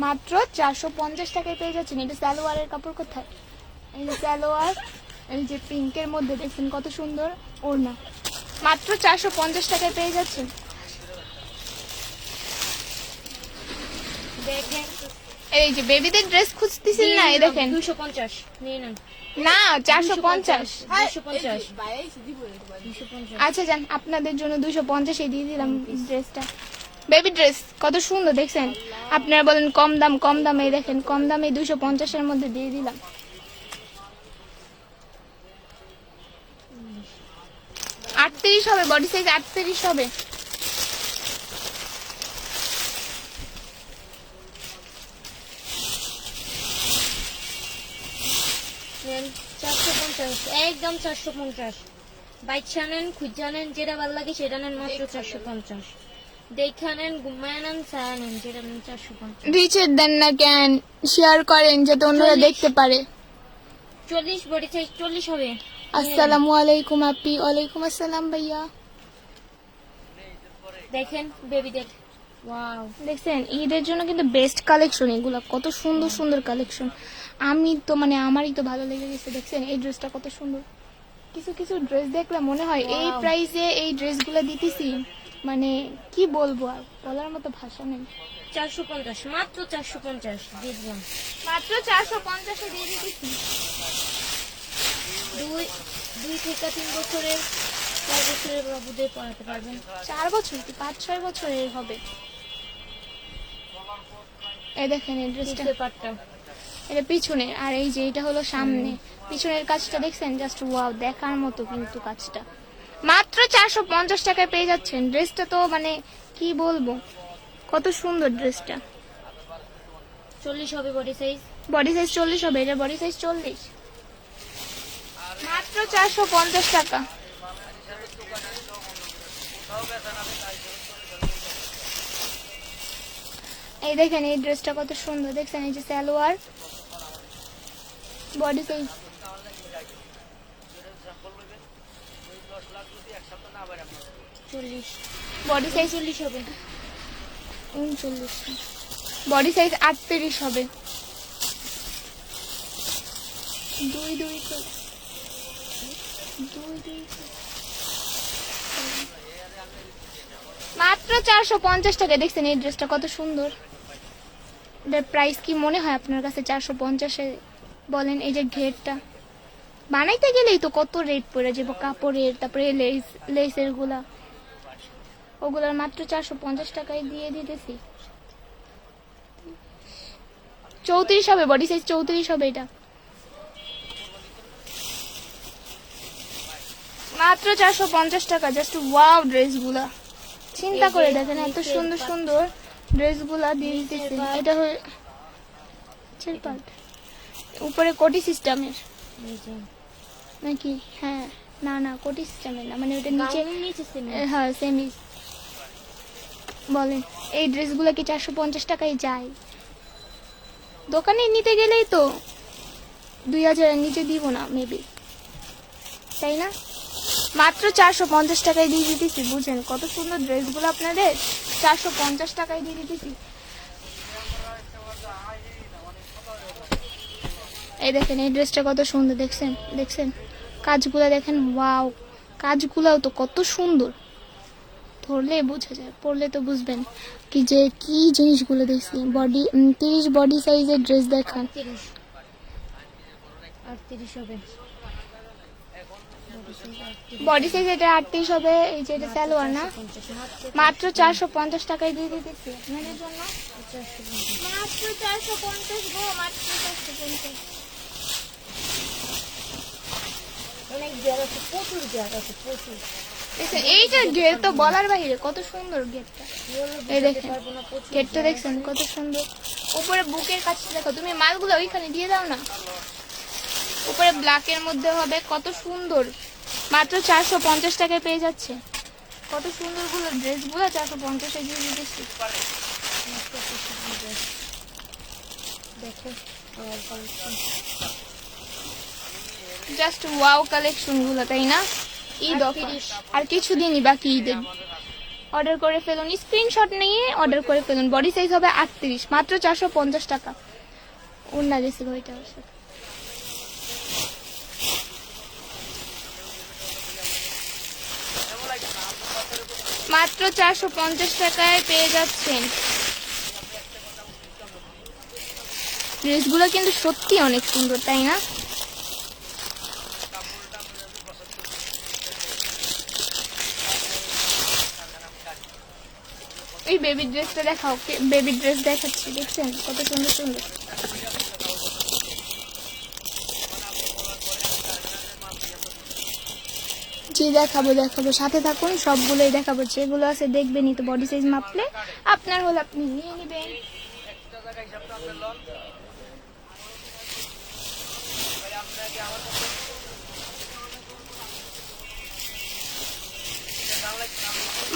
মাত্র 450 টাকায় পেয়ে যাচ্ছেন। এটা সালোয়ারের কাপড় কোথায়, এই যে সালোয়ার, এই যে পিঙ্কের মধ্যে দেখছেন কত সুন্দর ওড়না, মাত্র 450 টাকায় পেয়ে যাচ্ছেন। দেখেন এই যে বেবিদের ড্রেস খুঁজতেছেন না, এই দেখেন 250 নিয়ে নেন। না 450। 250 250 আচ্ছা যান, আপনাদের জন্য 250 দিয়ে দিলাম ড্রেসটা। বেবি ড্রেস কত সুন্দর দেখছেন। আপনারা বলেন কম দাম কম দাম, এই দেখেন কম দামে 250-এর মধ্যে দিয়ে দিলাম। 38 হবে, বডি সাইজ 38 হবে। নেন 450, একদম 450। বাইচ্ছা নেন, খুঁজা নেন, যেটা ভালো লাগে সেটা নেন, মাত্র 450। দেখা নেন, ঘুমায় নেন, ছায়া নেন, যেটা নেন 450। রিচের দেন না কেন, শেয়ার করেন যাতে অন্যরা 40 দেখতে পারে। 40 বডি সাইজ 40 হবে। আসসালামু আলাইকুম আপি। ওয়ালাইকুম আসসালাম ভাইয়া। দেখেন বেবিদের, ওয়াও দেখছেন ঈদের জন্য কিন্তু বেস্ট কালেকশন এগুলো, কত সুন্দর সুন্দর কালেকশন। আমি তো মানে আমারই তো ভালো লেগে গেছে। দেখছেন এই ড্রেসটা কত সুন্দর। কিছু কিছু ড্রেস দেখলে মনে হয় এই Wow. প্রাইসে এই ড্রেসগুলো দিতেছি, মানে কি বলবো, আর বলার মতো ভাষা নেই। 450, মাত্র 450 দিয়ে দিলাম। মাত্র 450-এ দিয়ে দিতেছি। 2 থেকে 3 বছরের 4 বছরের বাবুদের পড়াতে পারবেন। 4 বছর কি 5-6 বছরের হবে। এই দেখেন এই ড্রেসটা, পিছের পাটটা এটা পিছনে, আর এই যে এটা হলো সামনে। পিছনের কাজটা দেখছেন, জাস্ট ওয়াও, দেখার মতো কিন্তু কাজটা। মাত্র 450 টাকায় পেয়ে যাচ্ছেন ড্রেসটা। তো মানে কি বলবো, কত সুন্দর ড্রেসটা। 40 হবে বডি সাইজ। বডি সাইজ 40 হবে, এটা বডি সাইজ 40। মাত্র 450 টাকা। এই দেখেন এই ড্রেসটা কত সুন্দর। দেখছেন এই যে salwar, body size 40 body size 40 হবে। 39, বডি সাইজ 38 হবে। 2 করে। মাত্র 450 টাকা। দেখছেন এই ড্রেসটা কত সুন্দর। এটার প্রাইস কি মনে হয় আপনার কাছে 450-এ? বলেন। এই যে ঘেরটা বানাইতে গেলেই তো কত রেট পড়ে যাবো কাপড়ের, তারপরে লেসের গুলা, ওগুলার মাত্র 450 টাকায় দিয়ে দিতেছি। 34 হবে, বডি সাইজ 34 হবে এটা। মাত্র 450 টাকা। জাস্ট ওয়াও ড্রেসগুলা, চিন্তা করে দেখেন এত সুন্দর সুন্দর ড্রেসগুলা দিয়ে দিতেছে। এটা উপরে কোটি সিস্টেমের এই যে নাকি? হ্যাঁ, না না কোটি সিস্টেমের না, মানে ওটা নিচে। গাউন নিচে সেমি। হ্যাঁ সেমি। বলেন এই ড্রেসগুলো কি 450 টাকায় যায়? দোকানে নিতে গেলেই তো 2000-এর নিচে দিব না মেবি, তাই না? মাত্র 450 টাকায় দিয়ে দিতেছি। বুঝেন কত সুন্দর ড্রেসগুলো আপনাদের 450 টাকায় দিয়ে দিতেছি। এই দেখেন এই ড্রেসটা কত সুন্দর। দেখছেন দেখছেন কাজগুলো দেখেন, ওয়াও, কাজগুলাও তো কত সুন্দর। ধরলে বোঝা যায়, পরলে তো বুঝবেন কি যে কি জিনিসগুলো দেখছি। বডি 30 বডি সাইজের ড্রেস দেখান। 38 হবে। বডি সাইজ এটা 38 হবে। এই যে এটা সালোয়ার না, 50 মাত্র 450 টাকায় দিয়ে দিতেছি আপনাদের জন্য। 450। মাত্র 450 গো, মাত্র 450। অনেক জায়গা আছে, প্রচুর জায়গা আছে, প্রচুর। দেখছেন এইটা ঘের তো বলার বাইরে, কত সুন্দর ঘেরটা। এই দেখেন পারবো না, প্রচুর ঘেরটা দেখছেন কত সুন্দর। উপরে বুকের কাজটা দেখো, তুমি মালগুলো ওইখানে দিয়ে দাও না। উপরে ব্ল্যাকের মধ্যে হবে, কত সুন্দর। মাত্র 450 টাকায় পেয়ে যাচ্ছে। কত সুন্দর গুলো ড্রেসগুলো 450-এ দিয়ে দিতেছি। দেখো জাস্ট ওয়াও কালেকশন গুলো, তাই না? ঈদ অফার আর কিছুদিনই বাকি ঈদের। অর্ডার করে ফেলুন, স্ক্রিনশট নিয়ে অর্ডার করে ফেলুন। বডি সাইজ হবে 38, মাত্র 450 টাকা। অন্য গেছে ওইটা মাত্র 450 টাকায় পেয়ে যাচ্ছেন। ড্রেসগুলো কিন্তু সত্যি অনেক সুন্দর, তাই না? এই বেবি ড্রেসটা দেখাও, বেবি ড্রেস দেখাচ্ছি, দেখছেন কত সুন্দর সুন্দর। জি দেখাবো দেখাবো, সাথে থাকুন, সবগুলোই দেখাবো, যেগুলো আছে দেখবেনই তো। বডি সাইজ মাপলে আপনার হলে আপনি নিয়ে নেবেন।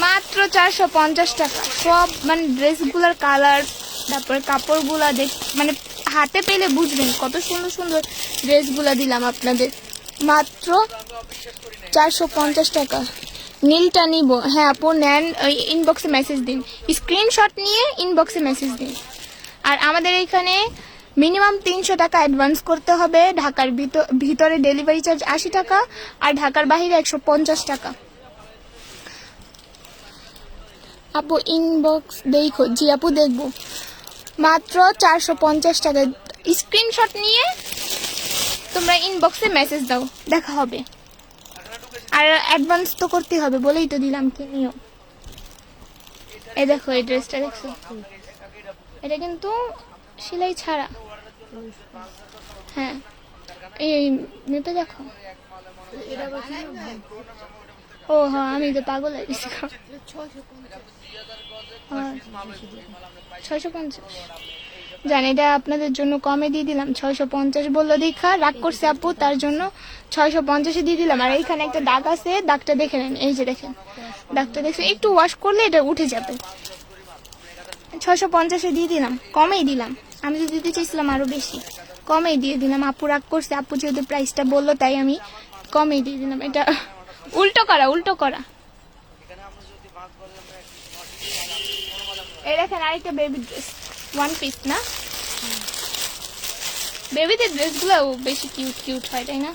মাত্র 450 টাকা সব, মানে ড্রেসগুলোর কালার, তারপরে কাপড়গুলা মানে হাতে পেলে বুঝবেন কত সুন্দর সুন্দর ড্রেসগুলা দিলাম আপনাদের। মাত্র 450 টাকা। নীলটা নিব, হ্যাঁ আপু নেন, ওই ইনবক্সে মেসেজ দিন, স্ক্রিনশট নিয়ে ইনবক্সে মেসেজ দিন। আর আমাদের এখানে মিনিমাম 300 টাকা অ্যাডভান্স করতে হবে। ঢাকার ভিতরে ডেলিভারি চার্জ 80 টাকা, আর ঢাকার বাইরে 150 টাকা। আপু ইনবক্স দেখো, জি আপু দেখবো। মাত্র 450 টাকা, স্ক্রিনশট নিয়ে তোমরা ইনবক্সে মেসেজ দাও, দেখা হবে। আর অ্যাডভান্স তো করতে হবে, বলেই তো দিলাম, কি নিও। এই দেখো এই ড্রেসটা দেখছো, এটা কিন্তু সেলাই ছাড়া। হ্যাঁ এই মেপে দেখো। ও হ্যাঁ, আমি তো পাগল হয়ে গেছি। 650 জানি, এটা আপনাদের জন্য কমে দিয়ে দিলাম। 650 বললো দেখা রাগ করছে আপু, তার জন্য 650 দিয়ে দিলাম। আর এইখানে একটা দাগ আছে, দাগটা দেখে নেন, এই যে দেখেন দাগটা, দেখছেন? একটু ওয়াশ করলে এটা উঠে যাবে। 650 দিয়ে দিলাম, কমেই দিলাম। আমি তো দিতে চাইছিলাম আরো বেশি, কমেই দিয়ে দিলাম। আপু রাগ করছে, আপু যেহেতু প্রাইসটা বললো তাই আমি কমেই দিয়ে দিলাম। এটা উল্টো করা, উল্টো করা। এই দেখেন আরেকটা বেবি ড্রেস, ওয়ান পিস না? বেবিদের ড্রেসগুলো বেশি কিউট কিউট হয়, তাই না?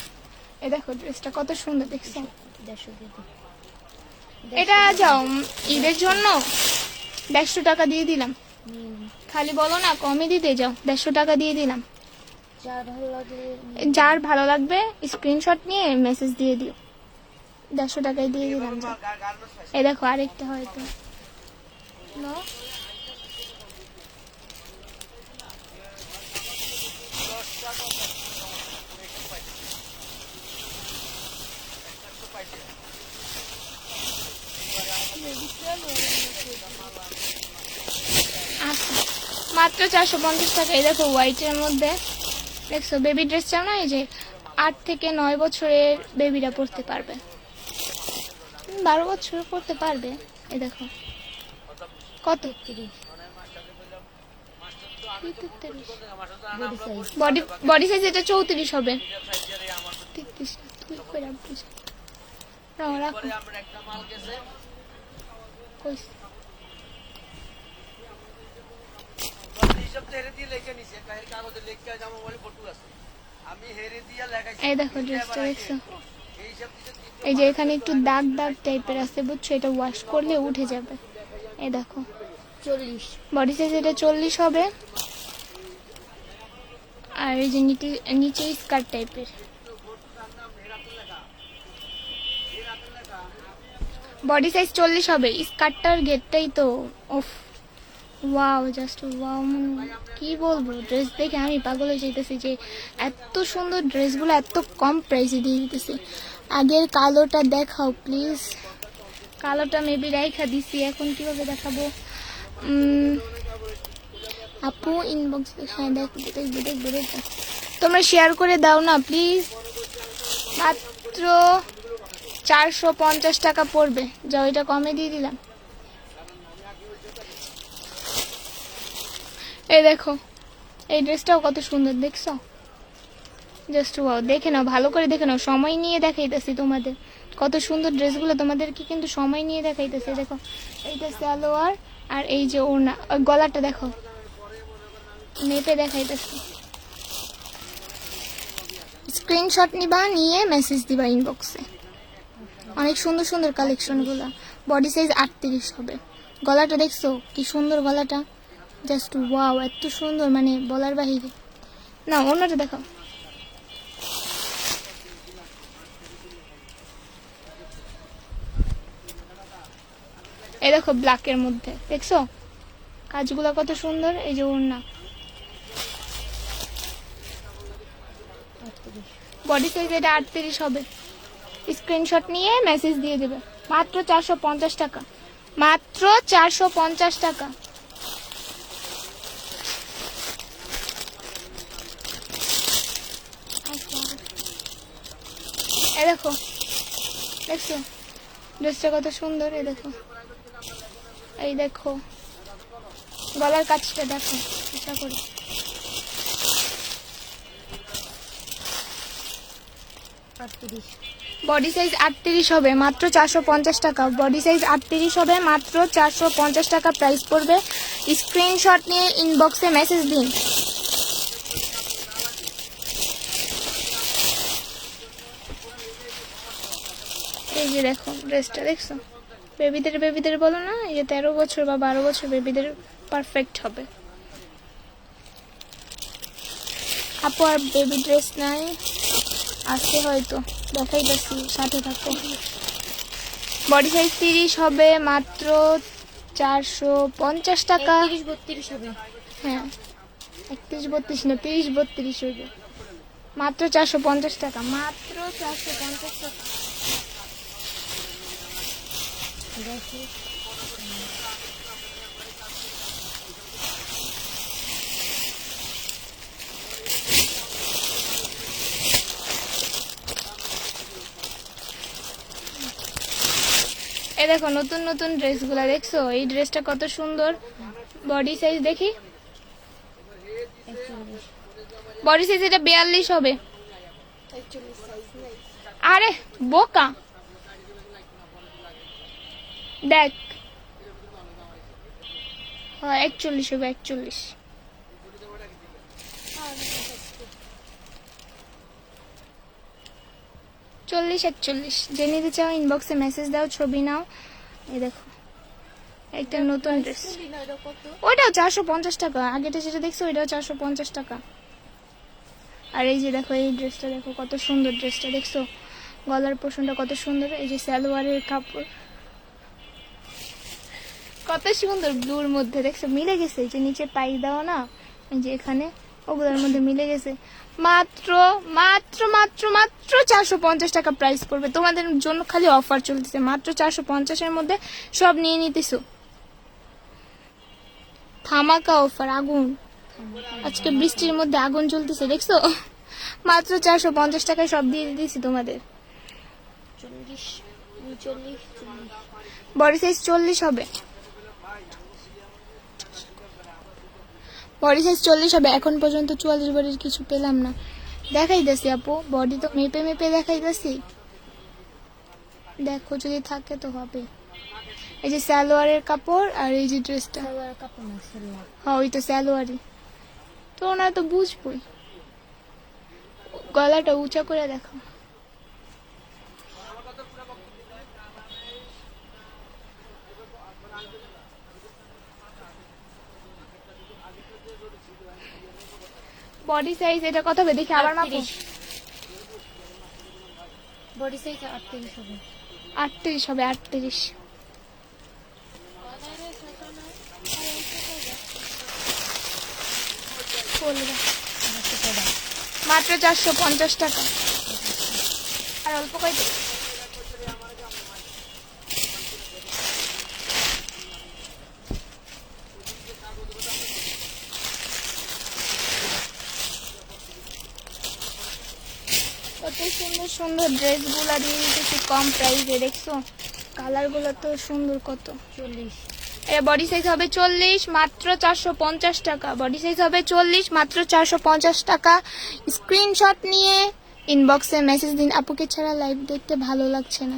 এই দেখো ড্রেসটা কত সুন্দর, দেখছেন? এটা যাও ঈদের জন্য 150 টাকা দিয়ে দিলাম। খালি বলো না কমে দিতে, যাও 150 টাকা দিয়ে দিলাম। যার ভালো লাগবে স্ক্রিনশট নিয়ে মেসেজ দিয়ে দিও, 150 টাকায় দিয়ে দিলাম। এই দেখো আরেকটা হয়তো না, মাত্র 450 টাকা। এই দেখো হোয়াইটের মধ্যে, দেখছো বেবি ড্রেস চাও না? এই যে 8 থেকে 9 বছরের বেবিরা পড়তে পারবে, 12 বছর পড়তে পারবে। এই দেখো কত, বডি সাইজ এটা 34 হবে। 33 তুই কই রাখছিস? রাখো কইস। এই দেখো ড্রেসটা দেখছো? এই যে এখানে একটু দাগ দাগ টাইপের আছে, বুঝছো? এটা ওয়াশ করলে উঠে যাবে। এই দেখো 40, বডি সাইজ এটা 40 হবে। আর এই যে নিচে স্কার্ট টাইপের, বডি সাইজ 40 হবে। স্কার্টটার ঘেরটাই তো ওফ, ওয়াও, জাস্ট ওয়াও। কি বলবো, ড্রেস দেখে আমি পাগল হয়ে যাইতেছি যে এত সুন্দর ড্রেসগুলো এত কম প্রাইসে দিয়ে দিতেছি। আগের কালোটা দেখাও প্লিজ। কালোটা মেবি রাইখা দিছি, এখন কিভাবে দেখাবো? আপু ইনবক্স, হ্যাঁ দেখবো দেখবো দেখবো দেখবো, তোমরা শেয়ার করে দাও না প্লিজ। মাত্র 450 টাকা পড়বে, যাও এটা কমে দিয়ে দিলাম। এই দেখো এই ড্রেসটাও কত সুন্দর, দেখছো? জাস্ট ওয়াও, দেখে নাও, ভালো করে দেখে নাও, সময় নিয়ে দেখাইতেছি তোমাদের কত সুন্দর ড্রেসগুলো, তোমাদেরকে কিন্তু সময় নিয়ে দেখাইতেছি। দেখো এইটা সালোয়ার, আর এই যে ওড়না, গলাটা দেখো, মেপে দেখাইতেছি। স্ক্রিনশট নিবা, নিয়ে মেসেজ দিবা ইনবক্সে। অনেক সুন্দর সুন্দর কালেকশনগুলো। বডি সাইজ 38 হবে। গলাটা দেখছো কি সুন্দর গলাটা, জাস্ট ওয়াও, এত সুন্দর, মানে বলার বাহিরে। না অন্যটা দেখো। এই দেখো ব্ল্যাকের মধ্যে, দেখছো কাজগুলো কত সুন্দর। এই যে ওড়না, বডি সাইজ এটা 38 হবে। স্ক্রিনশট নিয়ে মেসেজ দিয়ে দেবে। মাত্র 450 টাকা, মাত্র 450 টাকা। এই দেখো, দেখছো ড্রেসটা কত সুন্দর। এই দেখো, এই দেখো গলার কাজটা দেখো ইচ্ছা করে। বডি সাইজ 38 হবে, মাত্র 450 টাকা। বডি সাইজ 38 হবে, মাত্র 450 টাকা প্রাইস পড়বে। স্ক্রিনশট নিয়ে ইনবক্সে মেসেজ দিন। এই যে দেখো ড্রেসটা, দেখছো বেবিদের বলো না, এই যে 13 বছর বা 12 বছর বেবিদের পারফেক্ট হবে। আপু আর বেবি ড্রেস নাই, আছে হয়তো, দেখাইতেছি, সাথে থাকো। বডি সাইজ 30 হবে, মাত্র 450 টাকা। 31-32 হবে। হ্যাঁ 31-32 না, 30-32 হবে। মাত্র 450 টাকা, মাত্র 450 টাকা। দেখি এই দেখো নতুন নতুন ড্রেসগুলো, দেখছো এই ড্রেসটা কত সুন্দর। বডি সাইজ দেখি, বডি সাইজ এটা 42 হবে। আরে বোকা, দেখ 41 হবে, 41। চল্লিশ 41 যে নিতে চাও ইনবক্সে মেসেজ দাও, ছবি নাও। এই দেখো একটা নতুন ড্রেস, ওইটাও 450 টাকা। আগেটা যেটা দেখছো ওইটাও 450 টাকা। আর এই যে দেখো এই ড্রেসটা দেখো কত সুন্দর। ড্রেসটা দেখছো গলার পোর্শনটা কত সুন্দর। এই যে সালোয়ারের কাপড় কত সুন্দর, ব্লুর মধ্যে দেখছো মিলে গেছে। এই যে নিচে পাই দাও না, এই যে এখানে ওগুলোর মধ্যে মিলে গেছে। মাত্র মাত্র মাত্র মাত্র 450 টাকা প্রাইস পড়বে। তোমাদের জন্য খালি অফার চলতেছে, মাত্র 450-এর মধ্যে সব নিয়ে নিতেছো। ধামাকা অফার, আগুন। আজকে বৃষ্টির মধ্যে আগুন চলতেছে, দেখছো মাত্র 450 টাকায় সব দিয়ে দিতেছি তোমাদের। 40, 39, 40। বডি সাইজ 40 হবে, বডি সাইজ 40 হবে। এখন পর্যন্ত 44 বডির কিছু পেলাম না। দেখাইতেছি আপু, বডি তো মেপে মেপে দেখাইতেছি, দেখো যদি থাকে তো হবে। এই যে সালোয়ারের কাপড় আর এই যে ড্রেসটা, সালোয়ার কাপড় না, সালোয়ার। হ্যাঁ ওই তো সালোয়ারই তো, ওনারা তো বুঝবই। গলাটা উঁচা করে দেখো। বডি সাইজ এটা কত হবে দেখি আবার মাপো। 38 বডি সাইজ 38 হবে। 38 হবে, 38। মাত্র 450 টাকা। আর অল্প কয়টা, কত সুন্দর সুন্দর ড্রেসগুলো দিয়ে দিতেছি কম প্রাইসে, দেখছো কালারগুলো তো সুন্দর কত। 40 এর বডি সাইজ হবে 40, মাত্র 450 টাকা। বডি সাইজ হবে 40, মাত্র 450 টাকা। স্ক্রিনশট নিয়ে ইনবক্সে মেসেজ দিন। আপুকে ছাড়া লাইভ দেখতে ভালো লাগছে না।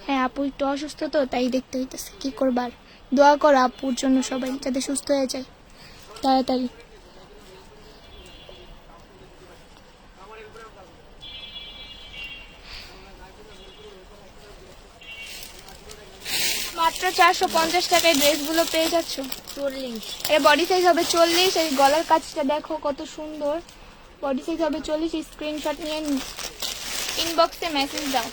হ্যাঁ আপু একটু অসুস্থ তো, তাই দেখতে হইতেছে, কি করবার। দোয়া করো আপুর জন্য সবাই, যাতে সুস্থ হয়ে যায় তাড়াতাড়ি। মাত্র 450 টাকায় ড্রেসগুলো পেয়ে যাচ্ছ। 40 এর বডি সাইজ হবে 40। এই গলার কাজটা দেখো কত সুন্দর, বডি সাইজ হবে 40, স্ক্রিনশট নিয়ে ইনবক্সে মেসেজ দাও।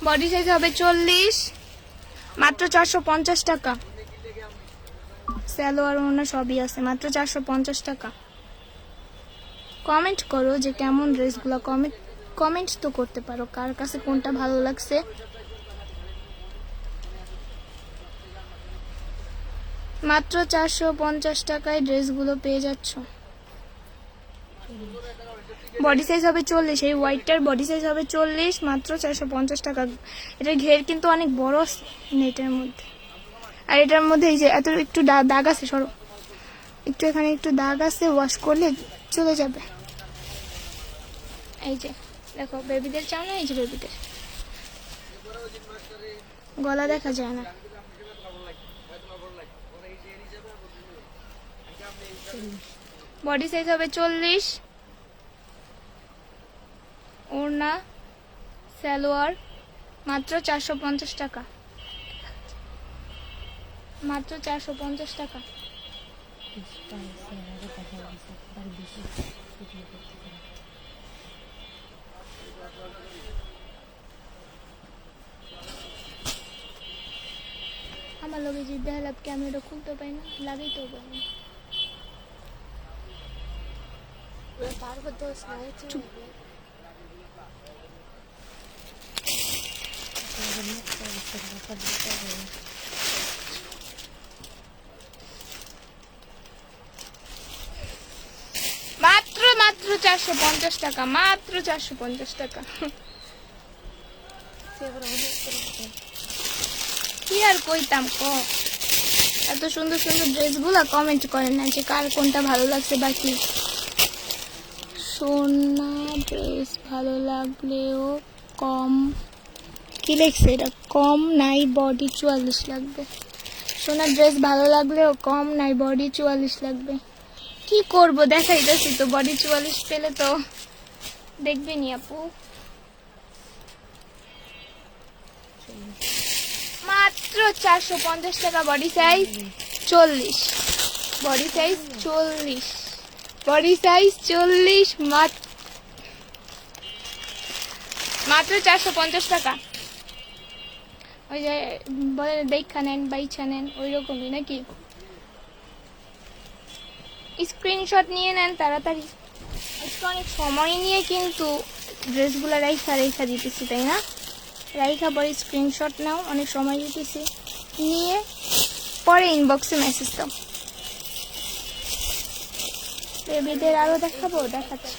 বডি সাইজ হবে 40, মাত্র 450 টাকা। সালোয়ার ওড়না সবই আছে, মাত্র 450 টাকা। কমেন্ট করো যে কেমন ড্রেসগুলো, কমেন্ট তো করতে পারো কার কাছে কোনটা ভালো লাগছে। মাত্র 450 টাকায় ড্রেসগুলো পেয়ে যাচ্ছ। বডি সাইজ হবে 40, এই হোয়াইটটার বডি সাইজ হবে 40, মাত্র 450 টাকা। এটার ঘের কিন্তু অনেক বড় আছে নেটের মধ্যে, আর এটার মধ্যে এই যে এত একটু দাগ আছে, সরো একটু, এখানে একটু দাগ আছে, ওয়াশ করলে চলে যাবে। এই যে দেখো, বেবিদের চাও না? এই যে বেবিদের গলা দেখা যায় না। বডি সাইজ হবে 40, ওড়না সালোয়ার মাত্র 450 টাকা, মাত্র 450 টাকা। আমার লগে যে দেখালাম ক্যামেরা খুলতে পাই না, লাগাইতেও পাই না। চুপ। মাত্র 450 টাকা, মাত্র 450 টাকা। কি আর কইতাম, এত সুন্দর সুন্দর ড্রেসগুলো কমেন্ট করেন না যে কার কোনটা ভালো লাগছে। বাকি সোনা ড্রেস ভালো লাগলেও কম, কি লিখছে এটা, কম নাই বডি 44 লাগবে। সোনার ড্রেস ভালো লাগলেও কম নাই বডি 44 লাগবে। কি করব, দেখাইতেছি তো, বডি 44 পেলে তো দেখবেনি আপু। মাত্র 450 টাকা, body size 40, body size 40, body size 40, মাত্র 450 টাকা। ওই যে বলে দেখা নেন, বাইছা নেন, ওই রকমই নাকি? স্ক্রিনশট নিয়ে নেন তাড়াতাড়ি। একটু অনেক সময় নিয়ে কিন্তু ড্রেসগুলো রাইখা দিতেছি, তাই না? রাইখা পরে স্ক্রিনশট নাও, অনেক সময় দিতেছি, নিয়ে পরে ইনবক্সে মেসেজ দাও। বেবিদের আরো দেখাবো, দেখাচ্ছি।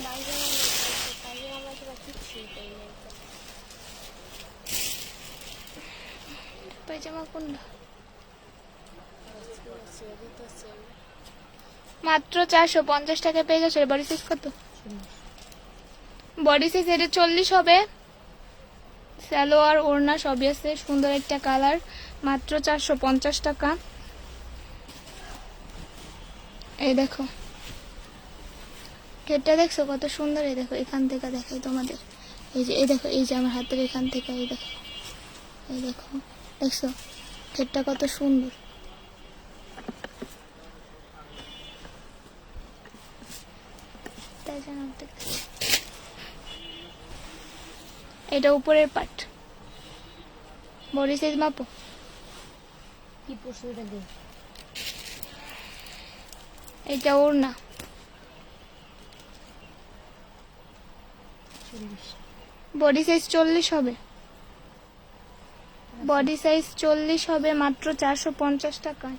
পায়জামা কোনটা? মাত্র 450 টাকা পেয়ে গেছে। বডি সাইজ কত? বডি সাইজ এটা 40 হবে। সালোয়ার ওড়না সবই আছে, সুন্দর একটা কালার, মাত্র 450 টাকা। এই দেখো ঘেরটা দেখছো কত সুন্দর? এই দেখো, এখান থেকে দেখাই তোমাদের, এই যে, এই দেখো, এই যে আমার হাতের এখান থেকে, এই দেখো, এই দেখো, দেখছো ঘেরটা কত সুন্দর। এটা উপরের পার্ট। Body size মাপো। কি প্রশ্নটা দে? এটা ওড়না, 40, বডি সাইজ 40 হবে, বডি সাইজ 40 হবে, মাত্র 450 টাকায়,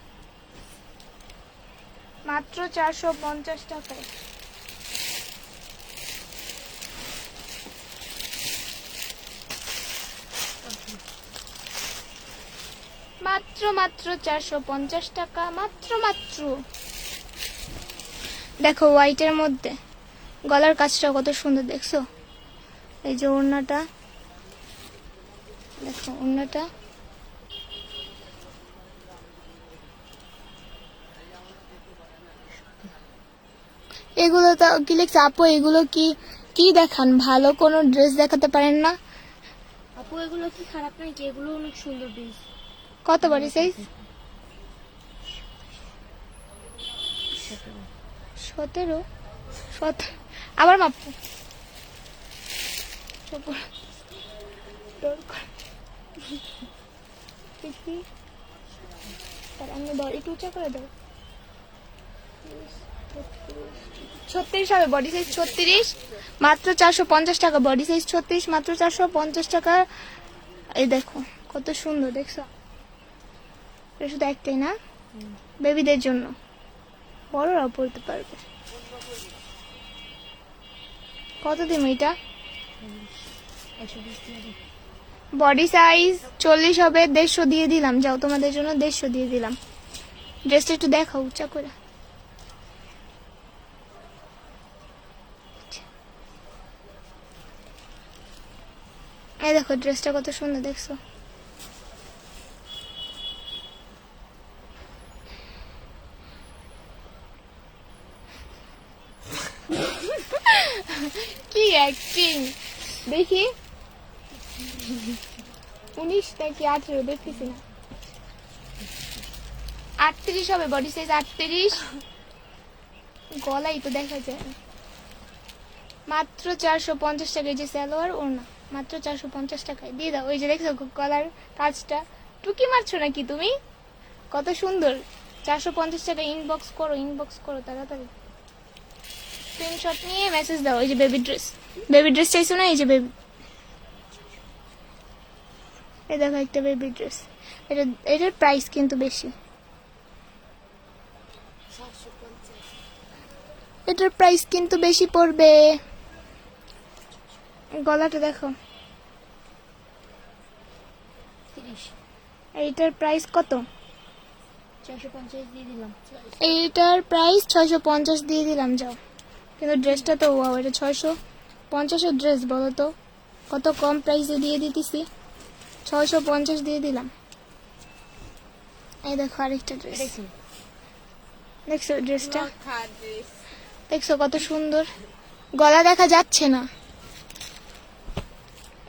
মাত্র 450 টাকায়। মাত্র মাত্র 450 টাকা, মাত্র মাত্র। দেখো হোয়াইটের মধ্যে গলার কাজটা কত সুন্দর, দেখছো? এই যে ওড়নাটা, দেখো ওড়নাটা। এগুলো তো কি লিখছে আপু, এগুলো কি কি দেখান? ভালো কোনো ড্রেস দেখাতে পারেন না? আপু এগুলো কি খারাপ নাকি? এগুলো অনেক সুন্দর ড্রেস। কত বডি সাইজ? 17। আবার মাপো। আমি বডি টুচা করে দাও। 36 হবে বডি সাইজ, 36 মাত্র 450 টাকা। বডি সাইজ 36 মাত্র 450 টাকা। এই দেখো কত সুন্দর, দেখছো? এটা শুধু একটাই না, বেবিদের জন্য, বড়রাও পড়তে পারবে। কত দিন এটা? 120 টাকা। বডি সাইজ 40 হবে, 150 দিয়ে দিলাম। যাও, তোমাদের জন্য 150 দিয়ে দিলাম। ড্রেসটা একটু দেখাও উঁচা করে। এই দেখো ড্রেসটা কত সুন্দর, দেখছো? কি অ্যাক্টিং দেখি। 19 নাকি 18 দেখতেছি না। 38 হবে বডি সাইজ, 38। গলাই তো দেখা যায় না। মাত্র 450 টাকায় যে সালোয়ার ওড়না, মাত্র 450 টাকায় দিয়ে দাও। ওই যে দেখছো গলার কাজটা, টুকি মারছো নাকি তুমি? কত সুন্দর। 450 টাকা। ইনবক্স করো তাড়াতাড়ি। স্ক্রিনশট নিয়ে মেসেজ দাও। এই যে বেবি ড্রেস চাইছো না? এই যে বেবি, এই দেখো একটা বেবি ড্রেস। এটার প্রাইস কিন্তু বেশি, এটার প্রাইস কিন্তু বেশি পড়বে। গলাটা দেখো, 30। এইটার প্রাইস কত? 450 দিয়ে দিলাম। এইটার প্রাইস 650 দিয়ে দিলাম। যাও, কিন্তু ড্রেসটা তো ওয়াও, এটা 650 ড্রেস, বলো তো কত কম প্রাইসে দিয়ে দিতেছি। 650 দিয়ে দিলাম। এই দেখো আরেকটা ড্রেস, দেখছো ড্রেসটা? দেখছো কত সুন্দর, গলা দেখা যাচ্ছে না।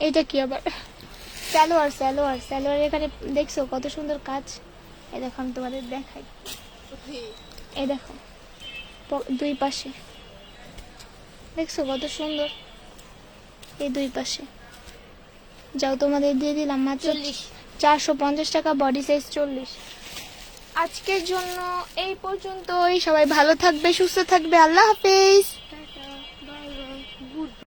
এইটা কি আবার? সালোয়ার এখানে দেখছো কত সুন্দর কাজ। এই দেখো আমি তোমাদের দেখাই, এই দেখো দুই পাশে, দেখছো কত সুন্দর, এই দুই পাশে। যাও, তোমাদের দিয়ে দিলাম মাত্র 450 টাকা, বডি সাইজ 40। আজকের জন্য এই পর্যন্তই। সবাই ভালো থাকবে, সুস্থ থাকবে। আল্লাহ হাফেজ।